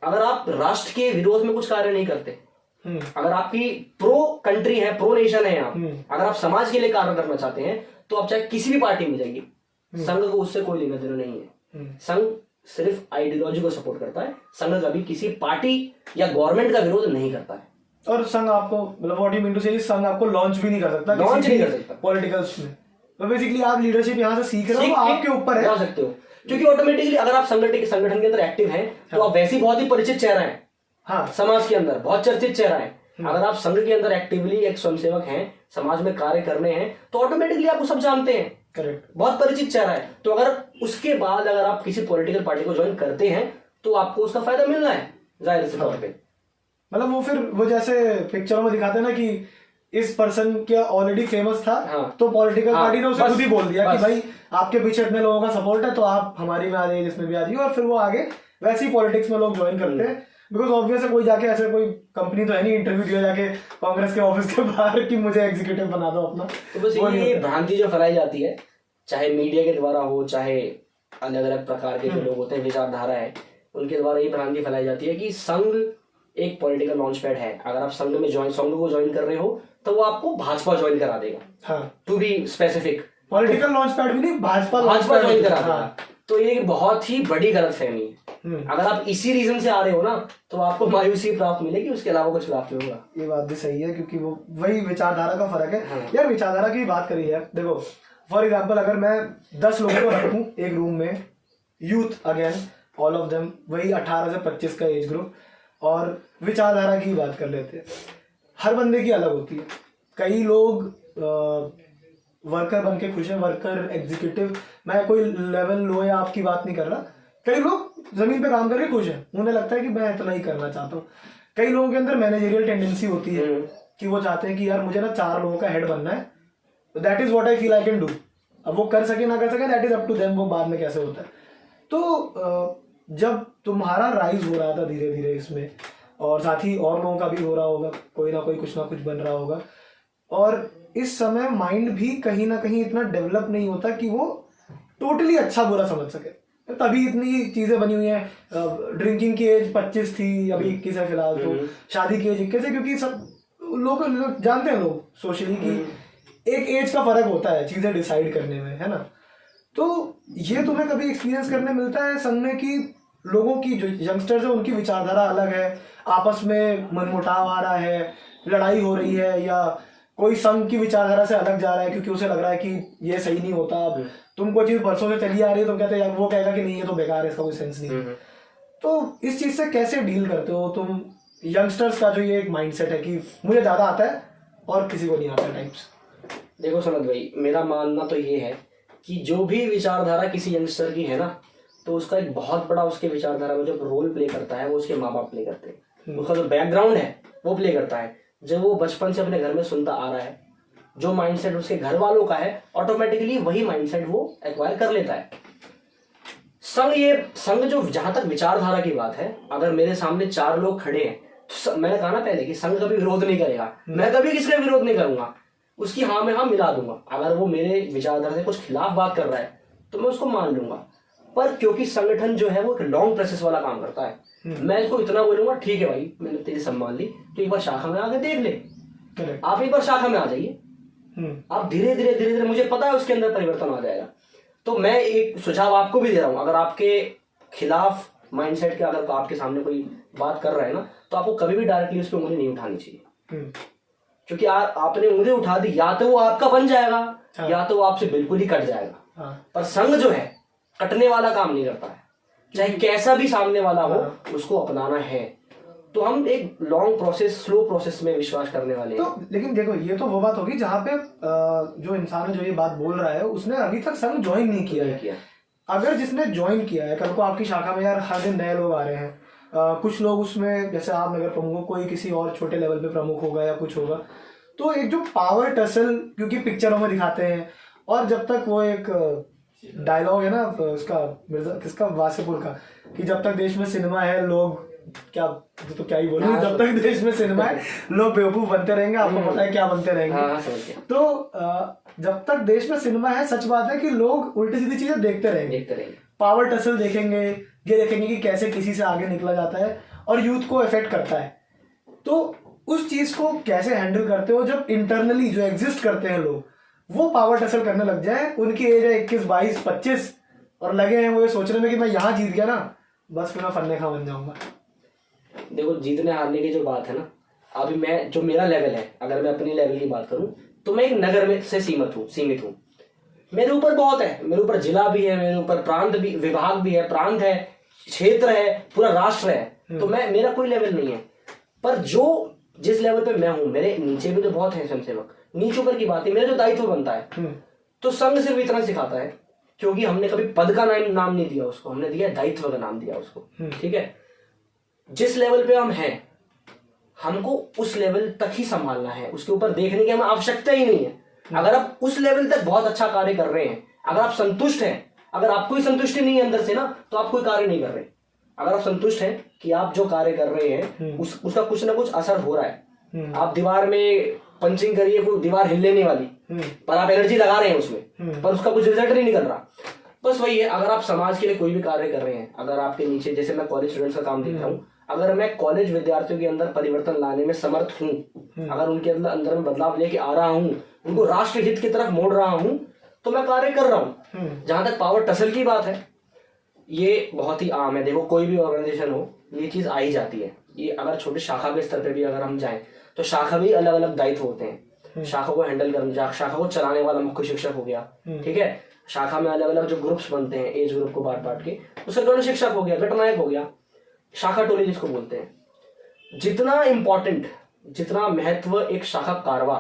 अगर आप राष्ट्र के विरोध में कुछ कार्य नहीं करते, अगर आपकी प्रो कंट्री है, प्रो नेशन है आप, अगर आप समाज के लिए कार्य करना चाहते हैं तो आप चाहे किसी भी पार्टी में जाइए, संघ को उससे कोई लेना देना नहीं है। संघ सिर्फ आइडियोलॉजी को सपोर्ट करता है, संघ कभी किसी पार्टी या गवर्नमेंट का विरोध नहीं करता है। और संघ आपको, मतलब व्हाट यू मीन टू से, संघ आपको लॉन्च भी नहीं कर सकता, लॉन्च नहीं कर सकता पॉलिटिकल्स में। तो बेसिकली आप लीडरशिप यहाँ से सीख रहे हो, आपके ऊपर है, जा सकते हो। क्योंकि ऑटोमेटिकली अगर आप संगठन के अंदर एक्टिव हैं तो आप वैसे ही बहुत ही परिचित चेहरा है। हाँ, समाज के अंदर बहुत चर्चित चेहरा है। अगर आप संघ के अंदर एक्टिवली एक स्वयंसेवक हैं, समाज में कार्य करने हैं, तो ऑटोमेटिकली आपको सब जानते हैं। करेक्ट, बहुत परिचित चेहरा है। तो अगर उसके बाद अगर आप किसी पॉलिटिकल पार्टी को ज्वाइन करते हैं तो आपको उसका फायदा मिलना है जाहिर सी तौर पे। मतलब वो फिर वो जैसे पिक्चरों में दिखाते हैं ना कि इस पर्सन क्या ऑलरेडी फेमस था, हाँ, तो पॉलिटिकल पार्टी ने उसे खुद ही बोल दिया कि बस, भाई आपके पीछे इतने लोगों का सपोर्ट है तो आप हमारी में आ जाइए, जिसमें भी आ जाइए, और फिर वो आगे वैसे ही पॉलिटिक्स में लोग ज्वाइन करते हैं। बिकॉज ऑब्वियस है, कोई जाके ऐसे कोई कंपनी तो है नहीं इंटरव्यू दिया जाके कांग्रेस के ऑफिस के बाहर कि मुझे एग्जीक्यूटिव बना दो अपना। तो बस ये भ्रांति जो फैलाई जाती है, चाहे मीडिया के द्वारा हो, चाहे अलग अलग प्रकार के जो लोग होते हैं, विचारधारा है, उनके द्वारा ये भ्रांति फैलाई जाती है कि संघ एक पॉलिटिकल लॉन्च पैड है। अगर आप संघ में संघ को ज्वाइन कर रहे हो तो वो आपको भाजपा ज्वाइन करा देगा। हाँ, to be specific, political launch pad भी नहीं, भाजपा ज्वाइन करा देगा। तो ये बहुत ही बड़ी गलतफहमी है। अगर आप इसी रीजन से आ रहे हो ना तो आपको मायूसी प्राप्त मिलेगी, उसके अलावा कुछ प्राप्त नहीं होगा। ये बात भी सही है, क्योंकि वो वही विचारधारा का फर्क है। हाँ। यार विचारधारा की बात करी है, देखो फॉर एग्जाम्पल अगर मैं 10 लोगों को रखूं एक रूम में, youth again all of them, वही 18 से 25 का एज ग्रुप, और विचारधारा की बात कर लेते हैं, हर बंदे की अलग होती है। कई लोग वर्कर बन के खुश है, वर्कर एग्जीक्यूटिव, मैं कोई लेवल लो या आपकी बात नहीं कर रहा, कई लोग जमीन पे काम करके खुश है, उन्हें लगता है कि मैं इतना ही करना चाहता हूँ। कई लोगों के अंदर मैनेजरियल टेंडेंसी होती है कि वो चाहते हैं कि यार मुझे ना 4 लोगों का हेड बनना है, that is what I feel I can do. अब वो कर सके ना कर सके, that is up to them, वो बाद में कैसे होता है। तो जब तुम्हारा राइज हो रहा था धीरे धीरे इसमें, और साथ ही और लोगों का भी हो रहा होगा, कोई ना कोई कुछ ना कुछ बन रहा होगा, और इस समय माइंड भी कहीं ना कहीं इतना डेवलप नहीं होता कि वो टोटली अच्छा बुरा समझ सके, तभी इतनी चीजें बनी हुई हैं। ड्रिंकिंग की एज 25 थी, अभी 21 है फिलहाल, तो शादी की एज 21 है, क्योंकि सब लोग जानते हैं लोग सोशली कि एक एज का फर्क होता है चीजें डिसाइड करने में, है ना। तो ये तुम्हें कभी एक्सपीरियंस करने मिलता है संघ में कि लोगों की जो यंगस्टर्स है उनकी विचारधारा अलग है, आपस में मनमुटाव आ रहा है, लड़ाई हो रही है, या कोई संघ की विचारधारा से अलग जा रहा है क्योंकि उसे लग रहा है कि ये सही नहीं होता, अब तुमको चीज बरसों से चली आ रही है, तो कहते हैं वो कहेगा कि नहीं ये तो बेकार है, इसका कोई सेंस नहीं है। तो इस चीज से कैसे डील करते हो तुम, यंगस्टर्स का जो ये एक माइंडसेट है कि मुझे ज्यादा आता है और किसी को नहीं आता टाइप्स? देखो सनत भाई, मेरा मानना तो ये है कि जो भी विचारधारा किसी यंगस्टर की है ना, तो उसका एक बहुत बड़ा उसके विचारधारा में जो रोल प्ले करता है वो उसके माँ बाप प्ले करते हैं। उसका जो बैकग्राउंड है वो प्ले करता है। जब वो बचपन से अपने घर में सुनता आ रहा है, जो माइंडसेट उसके घर वालों का है, ऑटोमेटिकली वही माइंडसेट वो एक्वायर कर लेता है। संघ जो, जहां तक विचारधारा की बात है, अगर मेरे सामने 4 लोग खड़े हैं तो मैंने कहा ना पहले कि संघ कभी विरोध नहीं करेगा, मैं कभी किसी का विरोध नहीं करूंगा, उसकी हाँ में हाँ मिला दूंगा। अगर वो मेरे विचारधारा से कुछ खिलाफ बात कर रहा है तो मैं उसको मान लूंगा। पर क्योंकि संगठन जो है वो एक लॉन्ग प्रोसेस वाला काम करता है, मैं इसको इतना बोलूंगा ठीक है भाई मैंने तेरी सम्मान ली, तो एक बार शाखा में आके देख ले। आप एक बार शाखा में आ जाइए, आप धीरे धीरे धीरे धीरे, मुझे पता है उसके अंदर परिवर्तन आ जाएगा। तो मैं एक सुझाव आपको भी दे रहा हूँ, अगर आपके खिलाफ माइंडसेट के अगर आपके सामने कोई बात कर रहा है ना, तो आपको कभी भी डायरेक्टली उस पर उंगली नहीं उठानी चाहिए। क्योंकि आपने उंगली उठा दी, या तो वो आपका बन जाएगा या तो वो आपसे बिल्कुल ही कट जाएगा। पर संघ जो है कटने वाला काम नहीं करता है, चाहे कैसा भी सामने वाला हो उसको अपनाना है। तो हम एक लॉन्ग प्रोसेस, स्लो प्रोसेस में विश्वास करने वाले हैं। तो लेकिन देखो ये तो वो बात होगी जहाँ पे जो इंसान जो ये बात बोल रहा है उसने अभी तक संघ ज्वाइन नहीं किया है। अगर जिसने ज्वाइन किया है, कल को आपकी शाखा में यार हर दिन नए लोग आ रहे हैं, कुछ लोग उसमें जैसे आप नगर प्रमुख हो, कोई किसी और छोटे लेवल पे प्रमुख होगा या कुछ होगा, तो एक जो पावर टसल क्योंकि पिक्चरों में दिखाते हैं, और जब तक वो एक डायलॉग है ना उसका मिर्जा किसका, वासेपुर का, कि जब तक देश में सिनेमा है लोग क्या, तो क्या ही बोलूं, जब तक देश में सिनेमा है लोग बेवकूफ बनते रहेंगे, आपको पता है क्या बनते रहेंगे। तो जब तक देश में सिनेमा है, सच बात है कि लोग उल्टी सीधी चीजें देखते रहेंगे, पावर टसल देखेंगे, ये देखेंगे कि कैसे किसी से आगे निकला जाता है और यूथ को इफेक्ट करता है। तो उस चीज को कैसे हैंडल करते हो जब इंटरनली जो एग्जिस्ट करते हैं लोग वो पावर टसल करने लग जाए, उनकी एज है 21, 22, 25 और लगे हैं वो ये सोचने में कि मैं यहाँ जीत गया ना, बस फिर मैं फन्ने खा बन जाऊंगा। देखो जीतने हारने की जो बात है ना, अभी मैं जो मेरा लेवल है, अगर मैं अपनी लेवल की बात करूं तो मैं एक नगर में से सीमित हूं। मेरे ऊपर बहुत है, मेरे ऊपर जिला भी है, मेरे ऊपर प्रांत भी, विभाग भी है, प्रांत है, क्षेत्र है, पूरा राष्ट्र है। तो मेरा कोई लेवल नहीं है। पर जो जिस लेवल पे मैं हूं, मेरे नीचे भी तो बहुत है स्वयंसेवक, नीचे ऊपर की बात है, मेरा जो दायित्व बनता है, तो संघ सिर्फ इतना सिखाता है, क्योंकि हमने कभी पद का नाम नहीं दिया उसको, हमने दिया दायित्व का नाम दिया उसको। ठीक है, जिस लेवल पे हम हैं हमको उस लेवल तक ही संभालना है, उसके ऊपर देखने की हमें आवश्यकता ही नहीं है। अगर आप उस लेवल तक बहुत अच्छा कार्य कर रहे हैं, अगर आप संतुष्ट हैं, अगर आपको ही संतुष्टि नहीं है अंदर से ना, तो आप कोई कार्य नहीं कर रहे। अगर आप संतुष्ट हैं कि आप जो कार्य कर रहे हैं उसका कुछ ना कुछ असर हो रहा है, आप दीवार में पंचिंग करिए, कोई दीवार हिलने नहीं वाली, पर आप एनर्जी लगा रहे हैं उसमें, पर उसका कुछ रिजल्ट नहीं निकल रहा। बस वही है, अगर आप समाज के लिए कोई भी कार्य कर रहे हैं, अगर आपके नीचे, जैसे मैं कॉलेज स्टूडेंट्स का काम देख रहा हूँ, अगर मैं कॉलेज विद्यार्थियों के अंदर परिवर्तन लाने में समर्थ हूँ, अगर उनके अंदर में बदलाव लेके आ रहा हूँ, उनको राष्ट्र हित की तरफ मोड़ रहा हूँ, तो मैं कार्य कर रहा हूँ। जहां तक पावर टसल की बात है, ये बहुत ही आम है। देखो कोई भी ऑर्गेनाइजेशन हो, ये चीज आ ही जाती है। ये अगर छोटे शाखा के स्तर पे भी अगर हम जाएं, तो शाखा भी अलग अलग दायित्व होते हैं। शाखा को हैंडल करना, शाखा को चलाने वाला मुख्य शिक्षक हो गया, ठीक है, शाखा में अलग अलग जो ग्रुप्स बनते हैं, एज ग्रुप को बांट के, उसका गण शिक्षक हो गया, गणनायक हो गया, शाखा टोली जिसको बोलते हैं। जितना इंपॉर्टेंट, जितना महत्व एक शाखा कारवा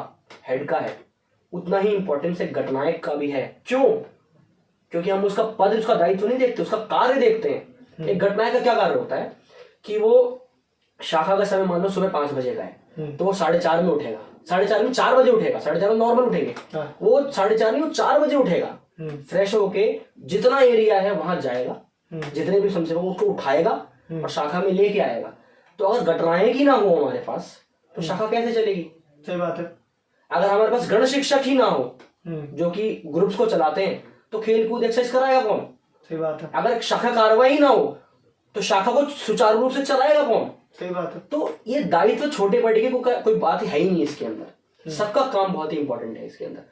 हेड का है, उतना ही इंपॉर्टेंस एक गणनायक का भी है। क्यों? क्योंकि हम उसका पद, उसका दायित्व नहीं देखते, उसका कार्य देखते हैं। एक गणनायक का क्या कार्य होता है कि वो शाखा का समय मान लो सुबह 5 बजे का है, तो वो 4:30 में उठेगा, 4:30 में 4 बजे उठेगा, 4:30 में नॉर्मल उठेंगे, वो 4:30 नहीं, वो 4 बजे उठेगा, फ्रेश होके जितना एरिया है वहां जाएगा, जितने भी स्वयंसेवक उसको उठाएगा और शाखा में लेके आएगा। तो अगर गणनायक ही ना हो हमारे पास, तो शाखा कैसे चलेगी? सही बात है। अगर हमारे पास गण शिक्षक ही ना हो जो कि ग्रुप्स को चलाते हैं, तो खेल कूद एक्सरसाइज कराएगा कौन? सही बात है। अगर शाखा कार्रवाई ना हो, तो शाखा को सुचारू रूप से चलाएगा कौन? सही बात है। तो ये दायित्व छोटे बड़े की कोई बात है ही नहीं इसके अंदर। सबका काम बहुत ही इंपॉर्टेंट है इसके अंदर।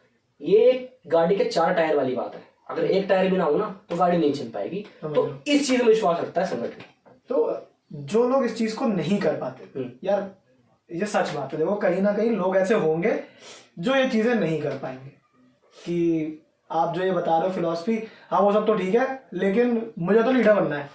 ये एक गाड़ी के 4 टायर वाली बात है। अगर एक टायर भी ना हो ना तो गाड़ी नहीं चल पाएगी। तो इस चीज में विश्वास रखता है संगठन। तो जो लोग इस चीज को नहीं कर पाते, यार ये सच बात है, देखो कहीं ना कहीं लोग ऐसे होंगे जो ये चीजें नहीं कर पाएंगे। कि आप जो ये बता रहे हो फिलॉसफी, हाँ वो सब तो ठीक है, लेकिन मुझे तो लीडर बनना है,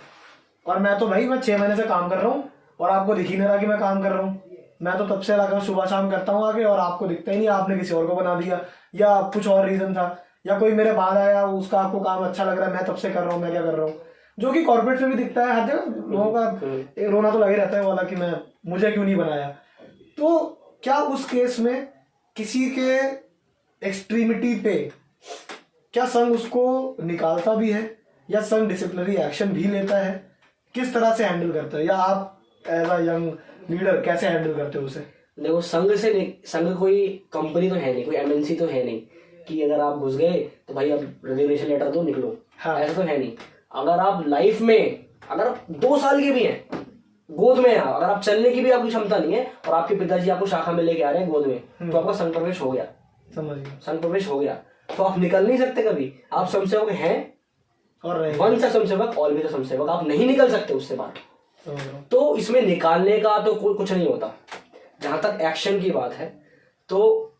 और मैं तो भाई मैं 6 महीने से काम कर रहा हूँ और आपको दिख ही नहीं रहा कि मैं काम कर रहा हूँ। मैं तो तब से लगा सुबह शाम करता हूँ आगे, और आपको दिखता ही नहीं, आपने किसी और को बना दिया, या कुछ और रीजन था, या कोई मेरे बाद आया उसका आपको काम अच्छा लग रहा है, मैं तब से कर रहा हूँ, मैं क्या कर रहा हूँ। जो कि कॉर्पोरेट में भी दिखता है, हर जगह लोगों का रोना तो लगा ही रहता है वाला कि मैं मुझे क्यों नहीं बनाया। तो क्या उस केस में किसी के एक्सट्रीमिटी पे क्या संघ उसको निकालता भी है, या संघ डिसिप्लिनरी एक्शन भी लेता है? किस तरह से हैंडल करता है, या आप एज अ यंग लीडर कैसे हैंडल करते हो उसे? देखो संघ कोई कंपनी तो है नहीं, कोई एमएनसी तो है नहीं कि अगर आप घुस गए तो भाई अब रेजिग्नेशन लेटर दो निकलो। हाँ। ऐसा तो है नहीं। अगर आप लाइफ में अगर 2 साल के भी हैं, गोद में अगर आप चलने की भी आपकी क्षमता नहीं है और आपके पिताजी आपको शाखा में लेके आ रहे हैं गोद में, तो आपका संघ प्रवेश हो गया। समझ गया, संघ प्रवेश हो गया, तो आप निकल नहीं सकते कभी। आप स्वयंसेवक हैं और वंश स्वयंसेवक, ऑलवेज स्वयंसेवक, आप नहीं निकल सकते उससे बाहर। तो इसमें निकालने का तो कुछ नहीं होता। जहां तक एक्शन की बात है, तो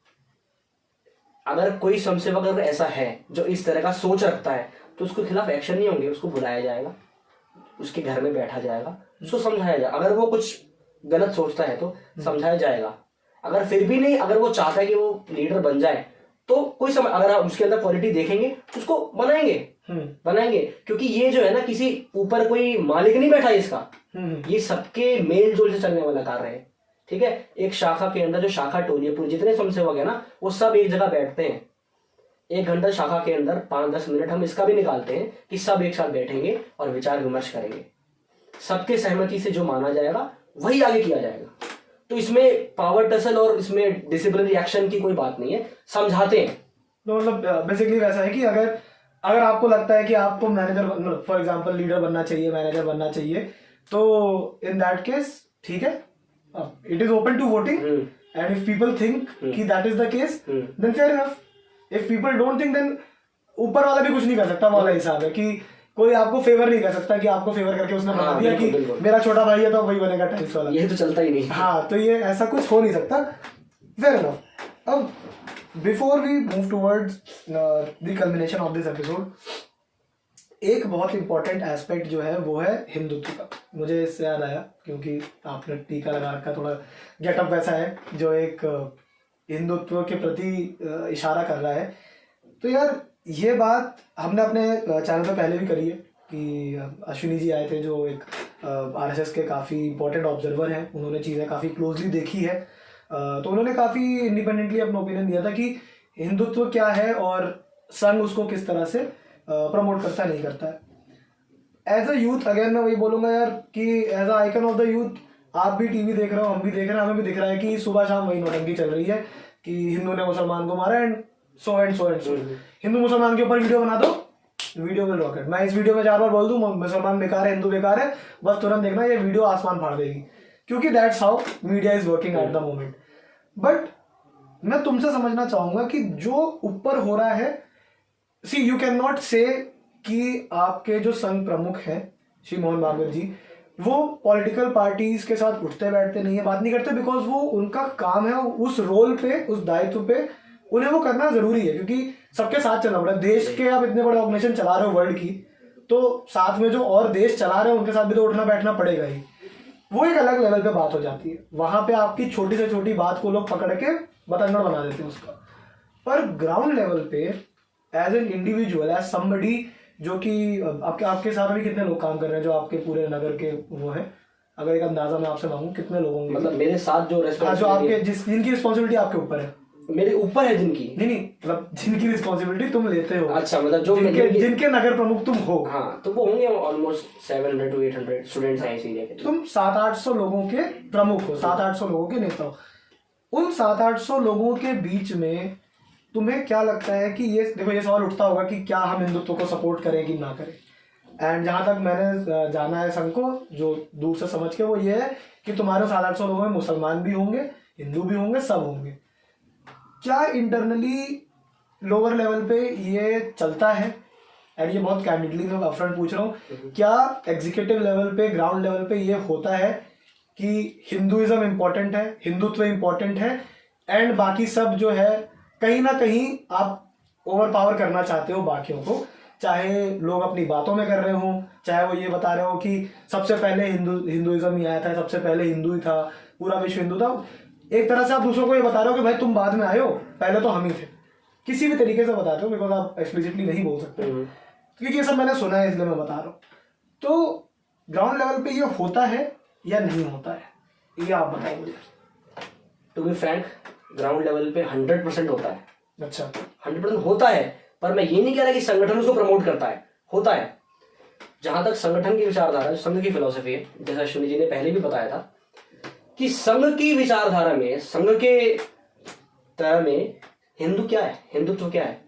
अगर कोई स्वयंसेवक अगर ऐसा है जो इस तरह का सोच रखता है, तो उसके खिलाफ एक्शन नहीं होंगे, उसको बुलाया जाएगा, उसके घर में बैठा जाएगा, उसको समझाया जाएगा। अगर वो कुछ गलत सोचता है तो समझाया जाएगा। अगर फिर भी नहीं, अगर वो चाहता है कि वो लीडर बन जाए, तो कोई समय अगर आप उसके अंदर क्वालिटी देखेंगे उसको बनाएंगे। क्योंकि ये जो है ना, किसी ऊपर कोई मालिक नहीं बैठा है इसका, ये सबके मेल जोल से चलने वाला कार्य है। ठीक है, एक शाखा के अंदर जो शाखा टोली है, पूरे जितने स्वयंसेवक है ना, वो सब एक जगह बैठते हैं। 1 घंटा शाखा के अंदर 5-10 मिनट हम इसका भी निकालते हैं कि सब एक साथ बैठेंगे और विचार विमर्श करेंगे। सबके सहमति से जो माना जाएगा वही आगे किया जाएगा। तो इसमें पावर टसल और इसमें डिसिप्लिनरी एक्शन की कोई बात नहीं है, समझाते हैं। तो मतलब बेसिकली वैसा है कि अगर आपको लगता है कि आपको मैनेजर, फॉर एग्जांपल लीडर बनना चाहिए, मैनेजर बनना चाहिए, तो इन दैट केस ठीक है, it is open to voting, and if people think कि that is the case, then fair enough. If people don't think, then ऊपर वाला भी कुछ नहीं कर सकता। वाला हिसाब है कि कोई आपको फेवर नहीं कर सकता कि आपको फेवर करके उसने बना दिया कि मेरा छोटा भाई है तो वही बनेगा टाइल्स वाला। ये तो चलता ही नहीं। हाँ, तो ये ऐसा कुछ हो नहीं सकता। Fair enough. अब before we move towards the culmination of this episode, एक बहुत इंपॉर्टेंट एस्पेक्ट जो है वो है हिंदुत्व का। मुझे इससे याद आया क्योंकि आपने टीका लगा रखा, थोड़ा गेटअप वैसा है जो एक हिंदुत्व के प्रति इशारा कर रहा है। तो यार ये बात हमने अपने चैनल पे पहले भी करी है कि अश्विनी जी आए थे जो एक आरएसएस के काफ़ी इंपॉर्टेंट ऑब्जर्वर हैं, उन्होंने चीज़ें काफ़ी क्लोजली देखी है। तो उन्होंने काफ़ी इंडिपेंडेंटली अपना ओपिनियन दिया था कि हिंदुत्व क्या है और संघ उसको किस तरह से प्रमोट करता नहीं करता है। एज अ यूथ, अगेन मैं वही बोलूँगा यार कि as a icon of the youth, आप भी टीवी देख रहे हो, हम भी देख रहे हैं, हमें भी दिख रहा है कि सुबह शाम वही नौटंकी चल रही है कि हिंदू ने मुसलमान को मारा एंड सो हिंदू मुसलमान के ऊपर वीडियो बना दो, वीडियो विल रॉकेट। मैं इस वीडियो में 4 बार बोल दूं मुसलमान बेकार है, हिंदू बेकार है, बस तुरंत देखना ये वीडियो आसमान फाड़ देगी, क्योंकि that's how media is working at the moment. But मैं तुमसे समझना चाहूंगा कि जो ऊपर हो रहा है, सी यू कैन नॉट से कि आपके जो संघ प्रमुख हैं श्री मोहन भागवत जी, वो पॉलिटिकल पार्टीज के साथ उठते बैठते नहीं है, बात नहीं करते, बिकॉज वो उनका काम है, उस रोल पे, उस दायित्व पे उन्हें वो करना जरूरी है, क्योंकि सबके साथ चलना पड़ा। देश के आप इतने बड़े ऑर्गेनाइजेशन चला रहे हो वर्ल्ड की, तो साथ में जो और देश चला रहे हैं उनके साथ भी तो उठना बैठना पड़ेगा ही। वो एक अलग लेवल पे बात हो जाती है, वहां पे आपकी छोटी से छोटी बात को लोग पकड़ के बतंगड़ बना देते हैं उसका। पर ग्राउंड लेवल पे as an individual, as somebody, जो कि आपके साथ अभी कितने लोग काम कर रहे हैं जो आपके पूरे नगर के वो हैं, अगर एक अंदाजा मैं आपसे मांगू कितने लोग होंगे? मतलब मेरे साथ जो जो आपके जिनकी रिस्पॉन्सिबिलिटी आपके ऊपर है, मेरे ऊपर है जिनकी नहीं मतलब जिनकी रिस्पॉन्सिबिलिटी तुम लेते हो। अच्छा, मतलब जो जिनके नगर प्रमुख तुम हो। हाँ, तो वो होंगे ऑलमोस्ट 700 to 800 स्टूडेंट्स हैं इस एरिया के। तुम 700-800 लोगों के प्रमुख हो, 700-800 लोगों के नेता हो। उन 700-800 लोगों के बीच में तुम्हें क्या लगता है कि ये देखो, ये सवाल उठता होगा कि क्या हम हिंदुत्व को सपोर्ट करें कि ना करें। एंड जहां तक मैंने जाना है संघ को, जो दूर से समझ के, वो ये है कि तुम्हारे 700-800 लोगों में मुसलमान भी होंगे, हिंदू भी होंगे, सब होंगे। क्या इंटरनली लोअर लेवल पे ये चलता है एंड ये बहुत कैंडिडली मैं अपफ्रंट पूछ रहा हूँ, क्या एग्जीक्यूटिव लेवल पे, ग्राउंड लेवल पे ये होता है कि हिंदुइज्म इम्पोर्टेंट है, हिंदुत्व इम्पोर्टेंट है, एंड बाकी सब जो है कहीं ना कहीं आप ओवर पावर करना चाहते हो बाकियों को, चाहे लोग अपनी बातों में कर रहे हो, चाहे वो ये बता रहे हो कि सबसे पहले हिंदुइज्म ही आया था, सबसे पहले हिंदू ही था, पूरा विश्व हिंदू था। एक तरह से आप दूसरों को ये बता रहे हो कि भाई तुम बाद में आए हो, पहले तो हम ही थे। किसी भी तरीके से बताते हो, बिकॉज आप एक्सप्लिसिटली नहीं बोल सकते, क्योंकि ये सब मैंने सुना है इसलिए मैं बता रहा हूँ। तो ग्राउंड लेवल पे ये होता है या नहीं होता है, ये आप बताओ मुझे। To be frank, ground level पे 100% होता है। अच्छा, 100% होता है, पर मैं ये नहीं कह रहा कि संगठन उसको प्रमोट करता है, होता है। जहां तक संगठन की विचारधारा, जो संघ की फिलॉसफी है, जैसा अश्विनी जी ने पहले भी बताया था कि संघ की विचारधारा में, संघ के तरह में हिंदू क्या है, हिंदुत्व क्या है,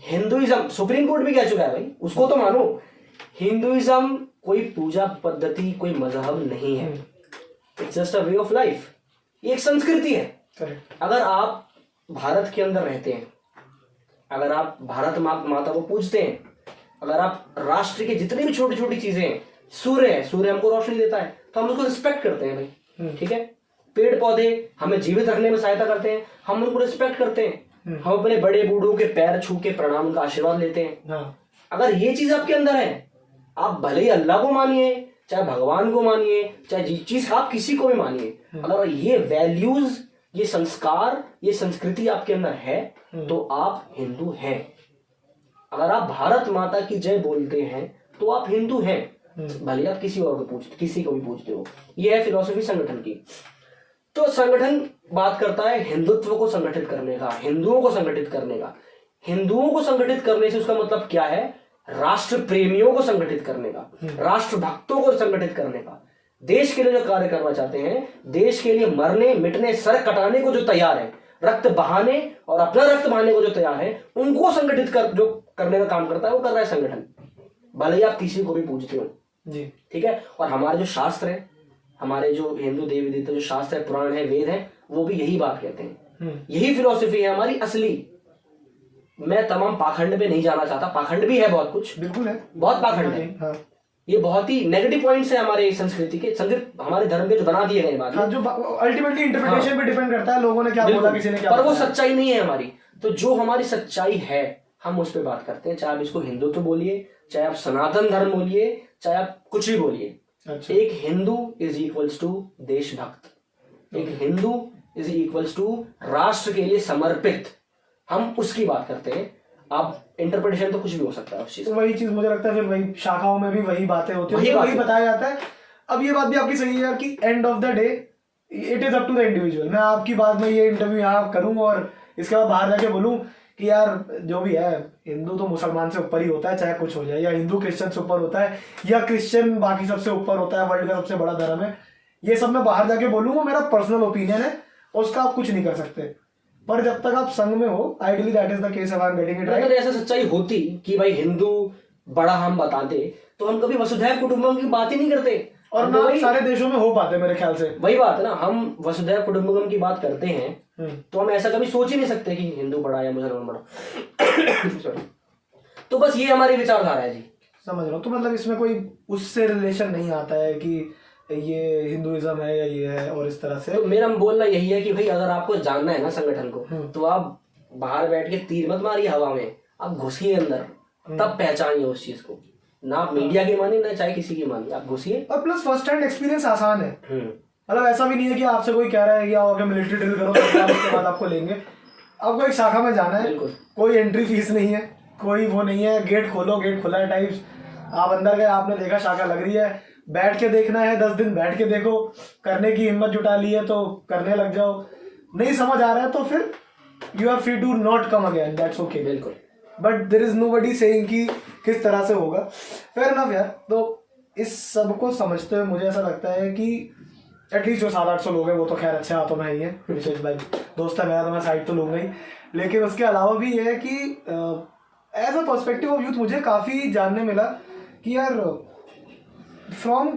हिंदुइज्म सुप्रीम कोर्ट भी कह चुका है भाई, उसको तो मानो। हिंदुइज्म कोई पूजा पद्धति, कोई मजहब नहीं है, it's just a way of life, ये एक संस्कृति है। करेक्ट। अगर आप भारत के अंदर रहते हैं, अगर आप भारत माता को पूजते हैं, अगर आप राष्ट्र की जितनी भी छोटी छोटी चीजें हैं, सूर्य है, सूर्य हमको रोशनी देता है तो हम उसको रिस्पेक्ट करते हैं भाई, ठीक है। पेड़ पौधे हमें जीवित रखने में सहायता करते हैं, हम उनको रिस्पेक्ट करते हैं, हम अपने बड़े बूढ़ों के पैर छू के प्रणाम, उनका आशीर्वाद लेते हैं। अगर ये चीज आपके अंदर है, आप भले ही अल्लाह को मानिए, चाहे भगवान को मानिए, चाहे जिस चीज आप किसी को भी मानिए, अगर ये वैल्यूज, ये संस्कार, ये संस्कृति आपके अंदर है तो आप हिंदू हैं। अगर आप भारत माता की जय बोलते हैं तो आप हिंदू हैं, भले आप किसी और को किसी को भी पूछते हो। ये है फिलॉसफी संगठन की। तो संगठन बात करता है हिंदुत्व को संगठित करने का, हिंदुओं को संगठित करने का। हिंदुओं को संगठित करने से उसका मतलब क्या है? राष्ट्र प्रेमियों को संगठित करने का, राष्ट्र भक्तों को संगठित करने का, देश के लिए जो कार्य करना चाहते हैं, देश के लिए मरने मिटने सर कटाने को जो तैयार है, रक्त बहाने और अपना रक्त बहाने को जो तैयार है, उनको संगठित कर जो करने का काम करता है वो कर रहा है संगठन, भले ही आप किसी को भी पूछते हो जी, ठीक है। और हमारे जो शास्त्र है, हमारे जो हिंदू देवी देवता जो शास्त्र है, पुराण है, वेद है, वो भी यही बात कहते हैं, यही फिलॉसफी है हमारी असली। मैं तमाम पाखंड पे नहीं जाना चाहता, पाखंड भी है बहुत कुछ, बिल्कुल है, बहुत पाखंड है, हाँ। ये बहुत ही नेगेटिव पॉइंट्स है हमारे संस्कृति के, हमारे धर्म के जो बना दिए गए बाद में, जो अल्टीमेटली इंटरप्रिटेशन पे डिपेंड करता है, लोगों ने क्या बोला, किसी ने क्या, पर वो सच्चाई नहीं है हमारी। तो जो हमारी सच्चाई है हम उस पर बात करते हैं, चाहे आप इसको हिंदुत्व बोलिए, चाहे आप सनातन धर्म बोलिए, चाहे आप कुछ भी बोलिए। अच्छा। एक हिंदू इज इक्वल्स टू देशभक्त, एक हिंदू इज इक्वल्स टू राष्ट्र के लिए समर्पित, हम उसकी बात करते हैं। आप इंटरप्रिटेशन तो कुछ भी हो सकता है उस चीज, तो वही चीज मुझे लगता है फिर वही शाखाओं में भी वही बातें होती है, वही बताया जाता है। अब ये बात भी आपकी सही है कि end of the day it is up to the individual. मैं आपकी बात में ये इंटरव्यू यहाँ करूँ और इसके बाद बाहर जाके बोलूँ कि यार जो भी है, हिंदू तो मुसलमान से ऊपर ही होता है, चाहे कुछ हो जाए, या हिंदू क्रिश्चियन से ऊपर होता है, या क्रिश्चियन बाकी सबसे ऊपर होता है, वर्ल्ड का सबसे बड़ा धर्म है, ये सब मैं बाहर जाके बोलूँ, वो मेरा पर्सनल ओपिनियन है, उसका आप कुछ नहीं कर सकते। पर जब तक आप संघ में हो, ideally that is the case, I am getting it right. अगर ऐसा सच्चाई होती कि भाई हिंदू बड़ा हम बताते, तो हम कभी वसुधैव कुटुंबकम की बात ही नहीं करते, और ना सारे देशों में हो पाते मेरे ख्याल से। वही बात है ना, हम वसुधैव कुटुंबकम की बात करते हैं तो हम ऐसा कभी सोच ही नहीं सकते कि हिंदू बड़ा या मुसलमान बड़ा। तो बस ये हमारी विचारधारा है जी। समझ रहा हूँ, तो मतलब इसमें कोई उससे रिलेशन नहीं आता है कि ये हिंदुइज्म है या ये है, और इस तरह से। तो मेरा बोलना यही है कि भाई अगर आपको जानना है ना संगठन को, तो आप बाहर बैठ के तीर मत मारिए हवा में, आप घुसिए अंदर, तब पहचानिए उस चीज को। ना आप मीडिया की मानिए, ना चाहे किसी की मानिए, आप घुसिए। और प्लस फर्स्ट हैंड एक्सपीरियंस आसान है, मतलब ऐसा भी नहीं है कि आपसे कोई कह रहा है कि आओ मिलिट्री ड्रिल करो, उसके बाद आपको लेंगे। आपको एक शाखा में जाना है, कोई एंट्री फीस नहीं है, कोई वो नहीं है, गेट खोलो गेट खुला है टाइप्स। आप अंदर गए, आपने देखा शाखा लग रही है, बैठ के देखना है, 10 दिन बैठ के देखो, करने की हिम्मत जुटा ली है तो करने लग जाओ, नहीं समझ आ रहा है तो फिर you are free to not come again, that's okay, बिल्कुल। But there is nobody saying कि किस तरह से होगा, फेयर इनफ यार। तो इस सब को समझते हुए मुझे ऐसा लगता है कि एटलीस्ट जो 700-800 लोग हैं वो तो खैर अच्छे हाथों में ही है, विशेष भाई दोस्त है मेरा, तो मैं साइड तो लूंगा ही, लेकिन उसके अलावा भी ये है कि as a perspective of youth मुझे काफ़ी जानने मिला कि यार from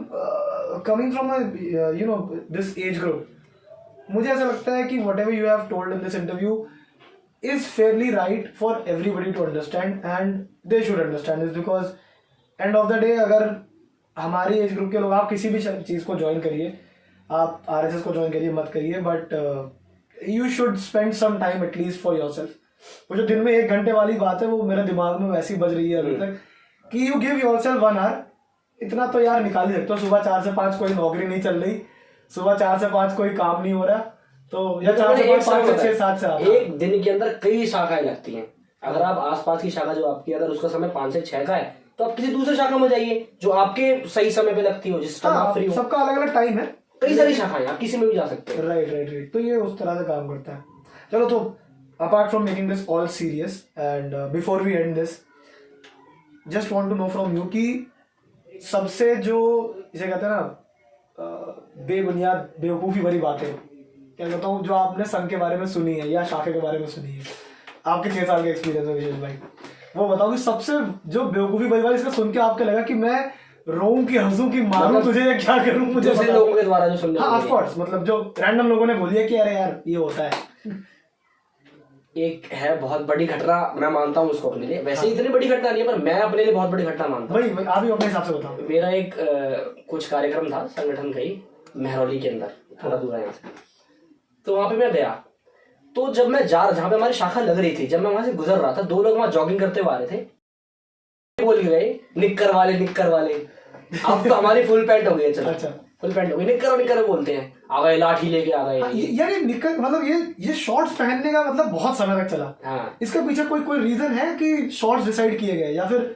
coming from you know this age group, मुझे ऐसा लगता है कि whatever you have told in this interview is fairly right for everybody to understand and they should understand this because end of the day अगर हमारी age group के लोग, आप किसी भी चीज़ को ज्वाइन करिए, आप आरएसएस को ज्वाइन करिए मत करिए, but you should spend some time at least for yourself. वो जो दिन में 1 घंटे वाली बात है वो मेरे दिमाग में वैसी बज रही है अभी तक कि यू गिव योरसेल्फ 1 hour, इतना तो यार निकाल ही सकते हो। सुबह 4 से 5 कोई नौकरी नहीं चल रही, सुबह 4 से 5 कोई काम नहीं हो रहा, तो या 4 से 5 5 से 6 7 से 8 एक दिन के अंदर कई शाखाएं लगती हैं। अगर आप आसपास की शाखा जो आपकी, अगर उसका समय 5 से 6 का है तो आप किसी दूसरे शाखा में जाइए जो आपके सही समय पे लगती हो, जिस टाइम आप फ्री हो। सबका अलग अलग टाइम है, कई सारी शाखाएं, आप किसी में भी जा सकते हैं। राइट। तो ये उस तरह से काम करता है। चलो, तो apart from making this all serious and before we end this, just want to know from you कि सबसे जो इसे कहते हैं ना बेबुनियाद बेवकूफ़ी भरी बातें, क्या कहता हूँ, जो आपने संघ के बारे में सुनी है या शाखा के बारे में सुनी है, आपके 6 साल के एक्सपीरियंस में विशेष भाई, वो बताओ कि सबसे जो बेवकूफ़ी भरी बात इसका सुन के आपको लगा कि मैं रोऊं की हंसूं की मारूं तुझे या क्या करूं, मुझे दूसरे लोगों के द्वारा जो सुनने, हाँ ऑफ कोर्स, मतलब जो रैंडम लोगों ने बोली है कि अरे यार ये होता है। एक है बहुत बड़ी घटना, मैं मानता हूँ उसको अपने लिए, वैसे इतनी बड़ी घटना नहीं है पर मैं अपने लिए बहुत बड़ी घटना मानता हूँ। भाई आप ही अपने हिसाब से बताओ। मेरा एक कुछ कार्यक्रम था संगठन का ही, मेहरौली के अंदर, थोड़ा दूर है यहाँ से, तो वहां पे मैं गया। तो जब मैं जहाँ पे हमारी शाखा लग रही थी, जब मैं वहां से गुजर रहा था, 2 लोग वहां जॉगिंग करते हुए आ रहे थे, बोल गए निक्कर वाले। अब तो हमारी फुल पैंट हो गई है, चलो अच्छा फुल पैंट हो गई, निक्कर बोलते हैं, आ गए लाठी लेके आ गए। यार ये निक्कर मतलब ये शॉर्ट्स पहनने का मतलब बहुत समय तक चला। हाँ, इसके पीछे कोई रीजन है कि शॉर्ट्स डिसाइड किए गए या फिर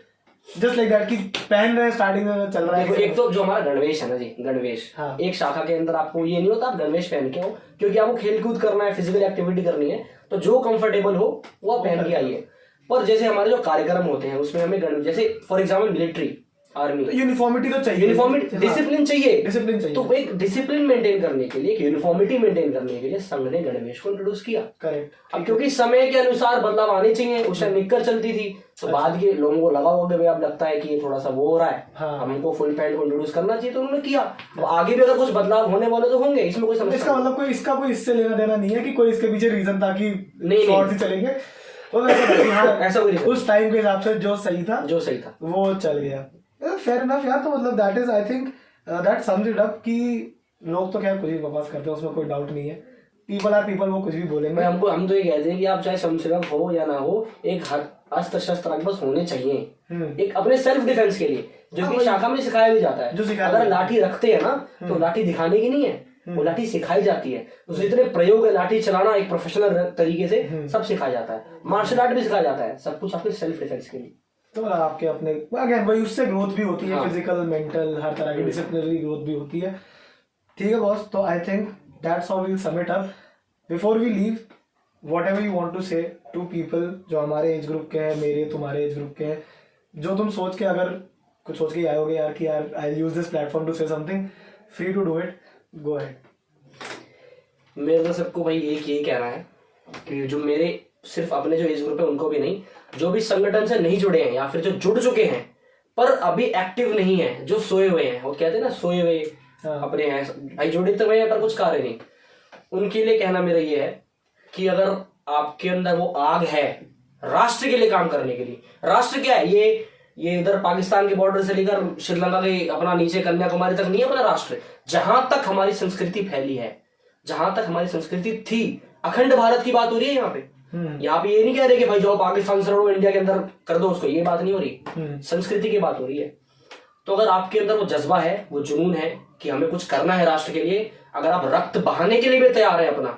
जस्ट लाइक दैट कि पहन रहे स्टार्टिंग में चल रहा है? एक तो जो हमारा गणवेश है ना जी, गणवेश, हाँ। एक शाखा के अंदर आपको ये नहीं होता आप गणवेश पहन के हो, क्योंकि आपको खेल कूद करना है, फिजिकल एक्टिविटी करनी है, तो जो कंफर्टेबल हो वो आप पहन के आइए। पर जैसे हमारे जो कार्यक्रम होते हैं उसमें हमें जैसे for example military, army, uniformity तो चाहिए, यूनिफॉर्मिटी, डिसिप्लिन चाहिए। तो एक डिसिप्लिन मेंटेन करने के लिए, एक यूनिफॉर्मिटी मेंटेन करने के लिए संघ ने गणवेश को इंट्रोड्यूस किया। करेक्ट। अब क्योंकि समय के अनुसार बदलाव आने चाहिए, उस टाइम निक्कर चलती थी, तो बाद के लोगों को लगा होगा भाई अब लगता है कि ये थोड़ा सा वो हो रहा है, हाँ। हमको फुल पैंट को इंट्रोड्यूस करना चाहिए, तो उन्होंने किया। तो आगे भी अगर कुछ बदलाव होने वाले तो होंगे, इसमें कोई समस्या इसका मतलब इसका कोई इससे लेना देना नहीं है कि कोई इसके पीछे रीजन था कि नहीं शॉर्ट्स ही चलेंगे, तो ऐसा कोई उस टाइम के हिसाब से जो सही था वो चल गया। फेयर इनफ यार। तो मतलब that is I think that sums it up कि लोग तो खैर कुछ भी बकवास करते हैं, उसमें कोई डाउट नहीं है। पीपल आर पीपल, वो कुछ भी बोलेंगे। हम तो ये कहते हैं कि आप चाहे समझदार हो या ना हो, एक अस्त्र शस्त्र आपके पास होने चाहिए, एक अपने सेल्फ डिफेंस के लिए, जो कि शाखा में सिखाया भी जाता है। अगर लाठी रखते हैं ना तो लाठी दिखाने की नहीं है, वो लाठी सिखाई जाती है। उसमें जितने प्रयोग है, लाठी चलाना एक प्रोफेशनल तरीके से सब सिखाया जाता है, मार्शल आर्ट भी सिखाया जाता है, सब कुछ आपके सेल्फ डिफेंस के लिए। तो आपके अपने अगेन वही उससे ग्रोथ भी होती है, फिजिकल मेंटल हर तरह की डिसिप्लिनरी ग्रोथ भी होती है। ठीक है बॉस, तो I think that's how we will sum it up. Before we leave, whatever you want to say to people जो हमारे एज ग्रुप के हैं, मेरे तुम्हारे एज ग्रुप के हैं, जो तुम सोच के अगर कुछ सोच के आए होगे यार कि यार I will use this platform to say something, free to do it, go ahead. मेरे तो सबको भाई एक यही कहना है कि जो मेरे सिर्फ अपने जो एज ग्रुप है उनको भी नहीं, जो भी संगठन से नहीं जुड़े हैं या फिर जो जुड़ चुके हैं पर अभी एक्टिव नहीं है, जो सोए हुए हैं, वो कहते हैं ना सोए हुए अपने हैं भाई, जुड़े तो हुए हैं पर कुछ कार्य नहीं, उनके लिए कहना मेरा ये है कि अगर आपके अंदर वो आग है राष्ट्र के लिए काम करने के लिए, राष्ट्र क्या है, ये इधर पाकिस्तान के बॉर्डर से लेकर श्रीलंका के अपना नीचे कन्याकुमारी तक नहीं है अपना राष्ट्र। जहां तक हमारी संस्कृति फैली है, जहां तक हमारी संस्कृति थी, अखंड भारत की बात हो रही है यहाँ पे। यहाँ पे ये नहीं कह रहे कि भाई जाओ पाकिस्तान से लड़ो, इंडिया के अंदर कर दो उसको, ये बात नहीं हो रही, संस्कृति की बात हो रही है। तो अगर आपके अंदर वो जज्बा है, वो जुनून है कि हमें कुछ करना है राष्ट्र के लिए, अगर आप रक्त बहाने के लिए भी तैयार है अपना,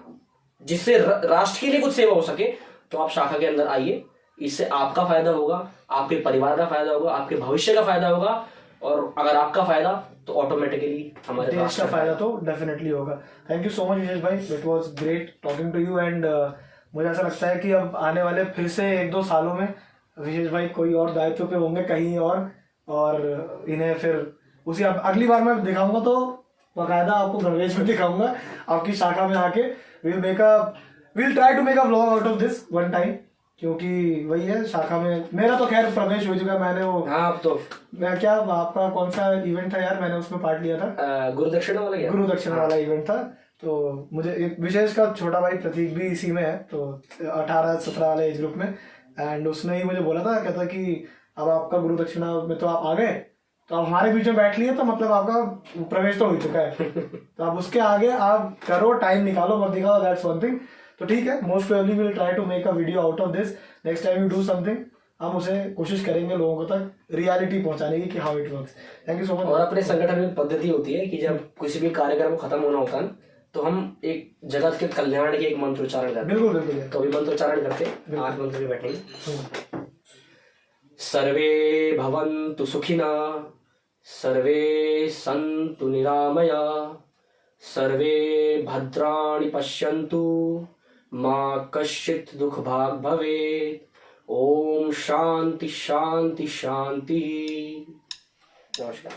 जिससे राष्ट्र के लिए कुछ सेवा हो सके, तो आप शाखा के अंदर आइए। इससे आपका फायदा होगा, आपके परिवार का फायदा होगा, आपके भविष्य का फायदा होगा, और अगर आपका फायदा तो ऑटोमेटिकली हमारे देश का फायदा तो डेफिनेटली होगा। Thank you so much Vishesh भाई, it was great talking to you and मुझे ऐसा लगता है कि अब आने वाले फिर से 1-2 सालों में विशेष भाई कोई और दायित्व पे होंगे कहीं और इन्हें फिर उसी अगली बार मैं दिखाऊंगा तो बाकायदा आपको गणवेश में दिखाऊंगा आपकी शाखा में आके। Will try to make a vlog out of this one time, क्योंकि वही है शाखा में मेरा तो खैर प्रवेश हो चुका। मैंने वो अब तो मैं क्या आपका कौन सा इवेंट था यार, मैंने उसमें पार्ट लिया था, गुरु दक्षिणा वाला इवेंट था, तो मुझे एक विशेष का छोटा भाई प्रतीक भी इसी में है, तो 18-17 वाले एज ग्रुप में, एंड उसने ही मुझे बोला था, कहता कि अब आपका गुरु दक्षिणा में तो आप आ गए, तो आप हमारे बीच में बैठ लिए तो मतलब आपका प्रवेश तो हो चुका है, तो आप उसके आगे आप करो, टाइम निकालो मत दिखाओ, दैट्स वन थिंग। तो ठीक है, most probably will try to make a video out of this, next time you do something, हम उसे कोशिश करेंगे लोगों को तक रियलिटी पहुंचाने की कि how it works. Thank you so much. और अपने संगठन में पद्धति होती है कि जब किसी भी कार्यक्रम खत्म होना होता है तो हम एक जगत के कल्याण के एक मंत्र उच्चारण करते हैं। बिल्कुल बिल्कुल। तो अभी मंत्र उच्चारण करते हैं, आज मंत्र में बैठेंगे। सर्वे भवन्तु सुखिनः, सर्वे सन्तु निरामया, सर्वे भद्राणि पश्यन्तु, मा कश्चित् दुःखभाग् भवेत्। ओम शांति शांति शांति। नमस्कार।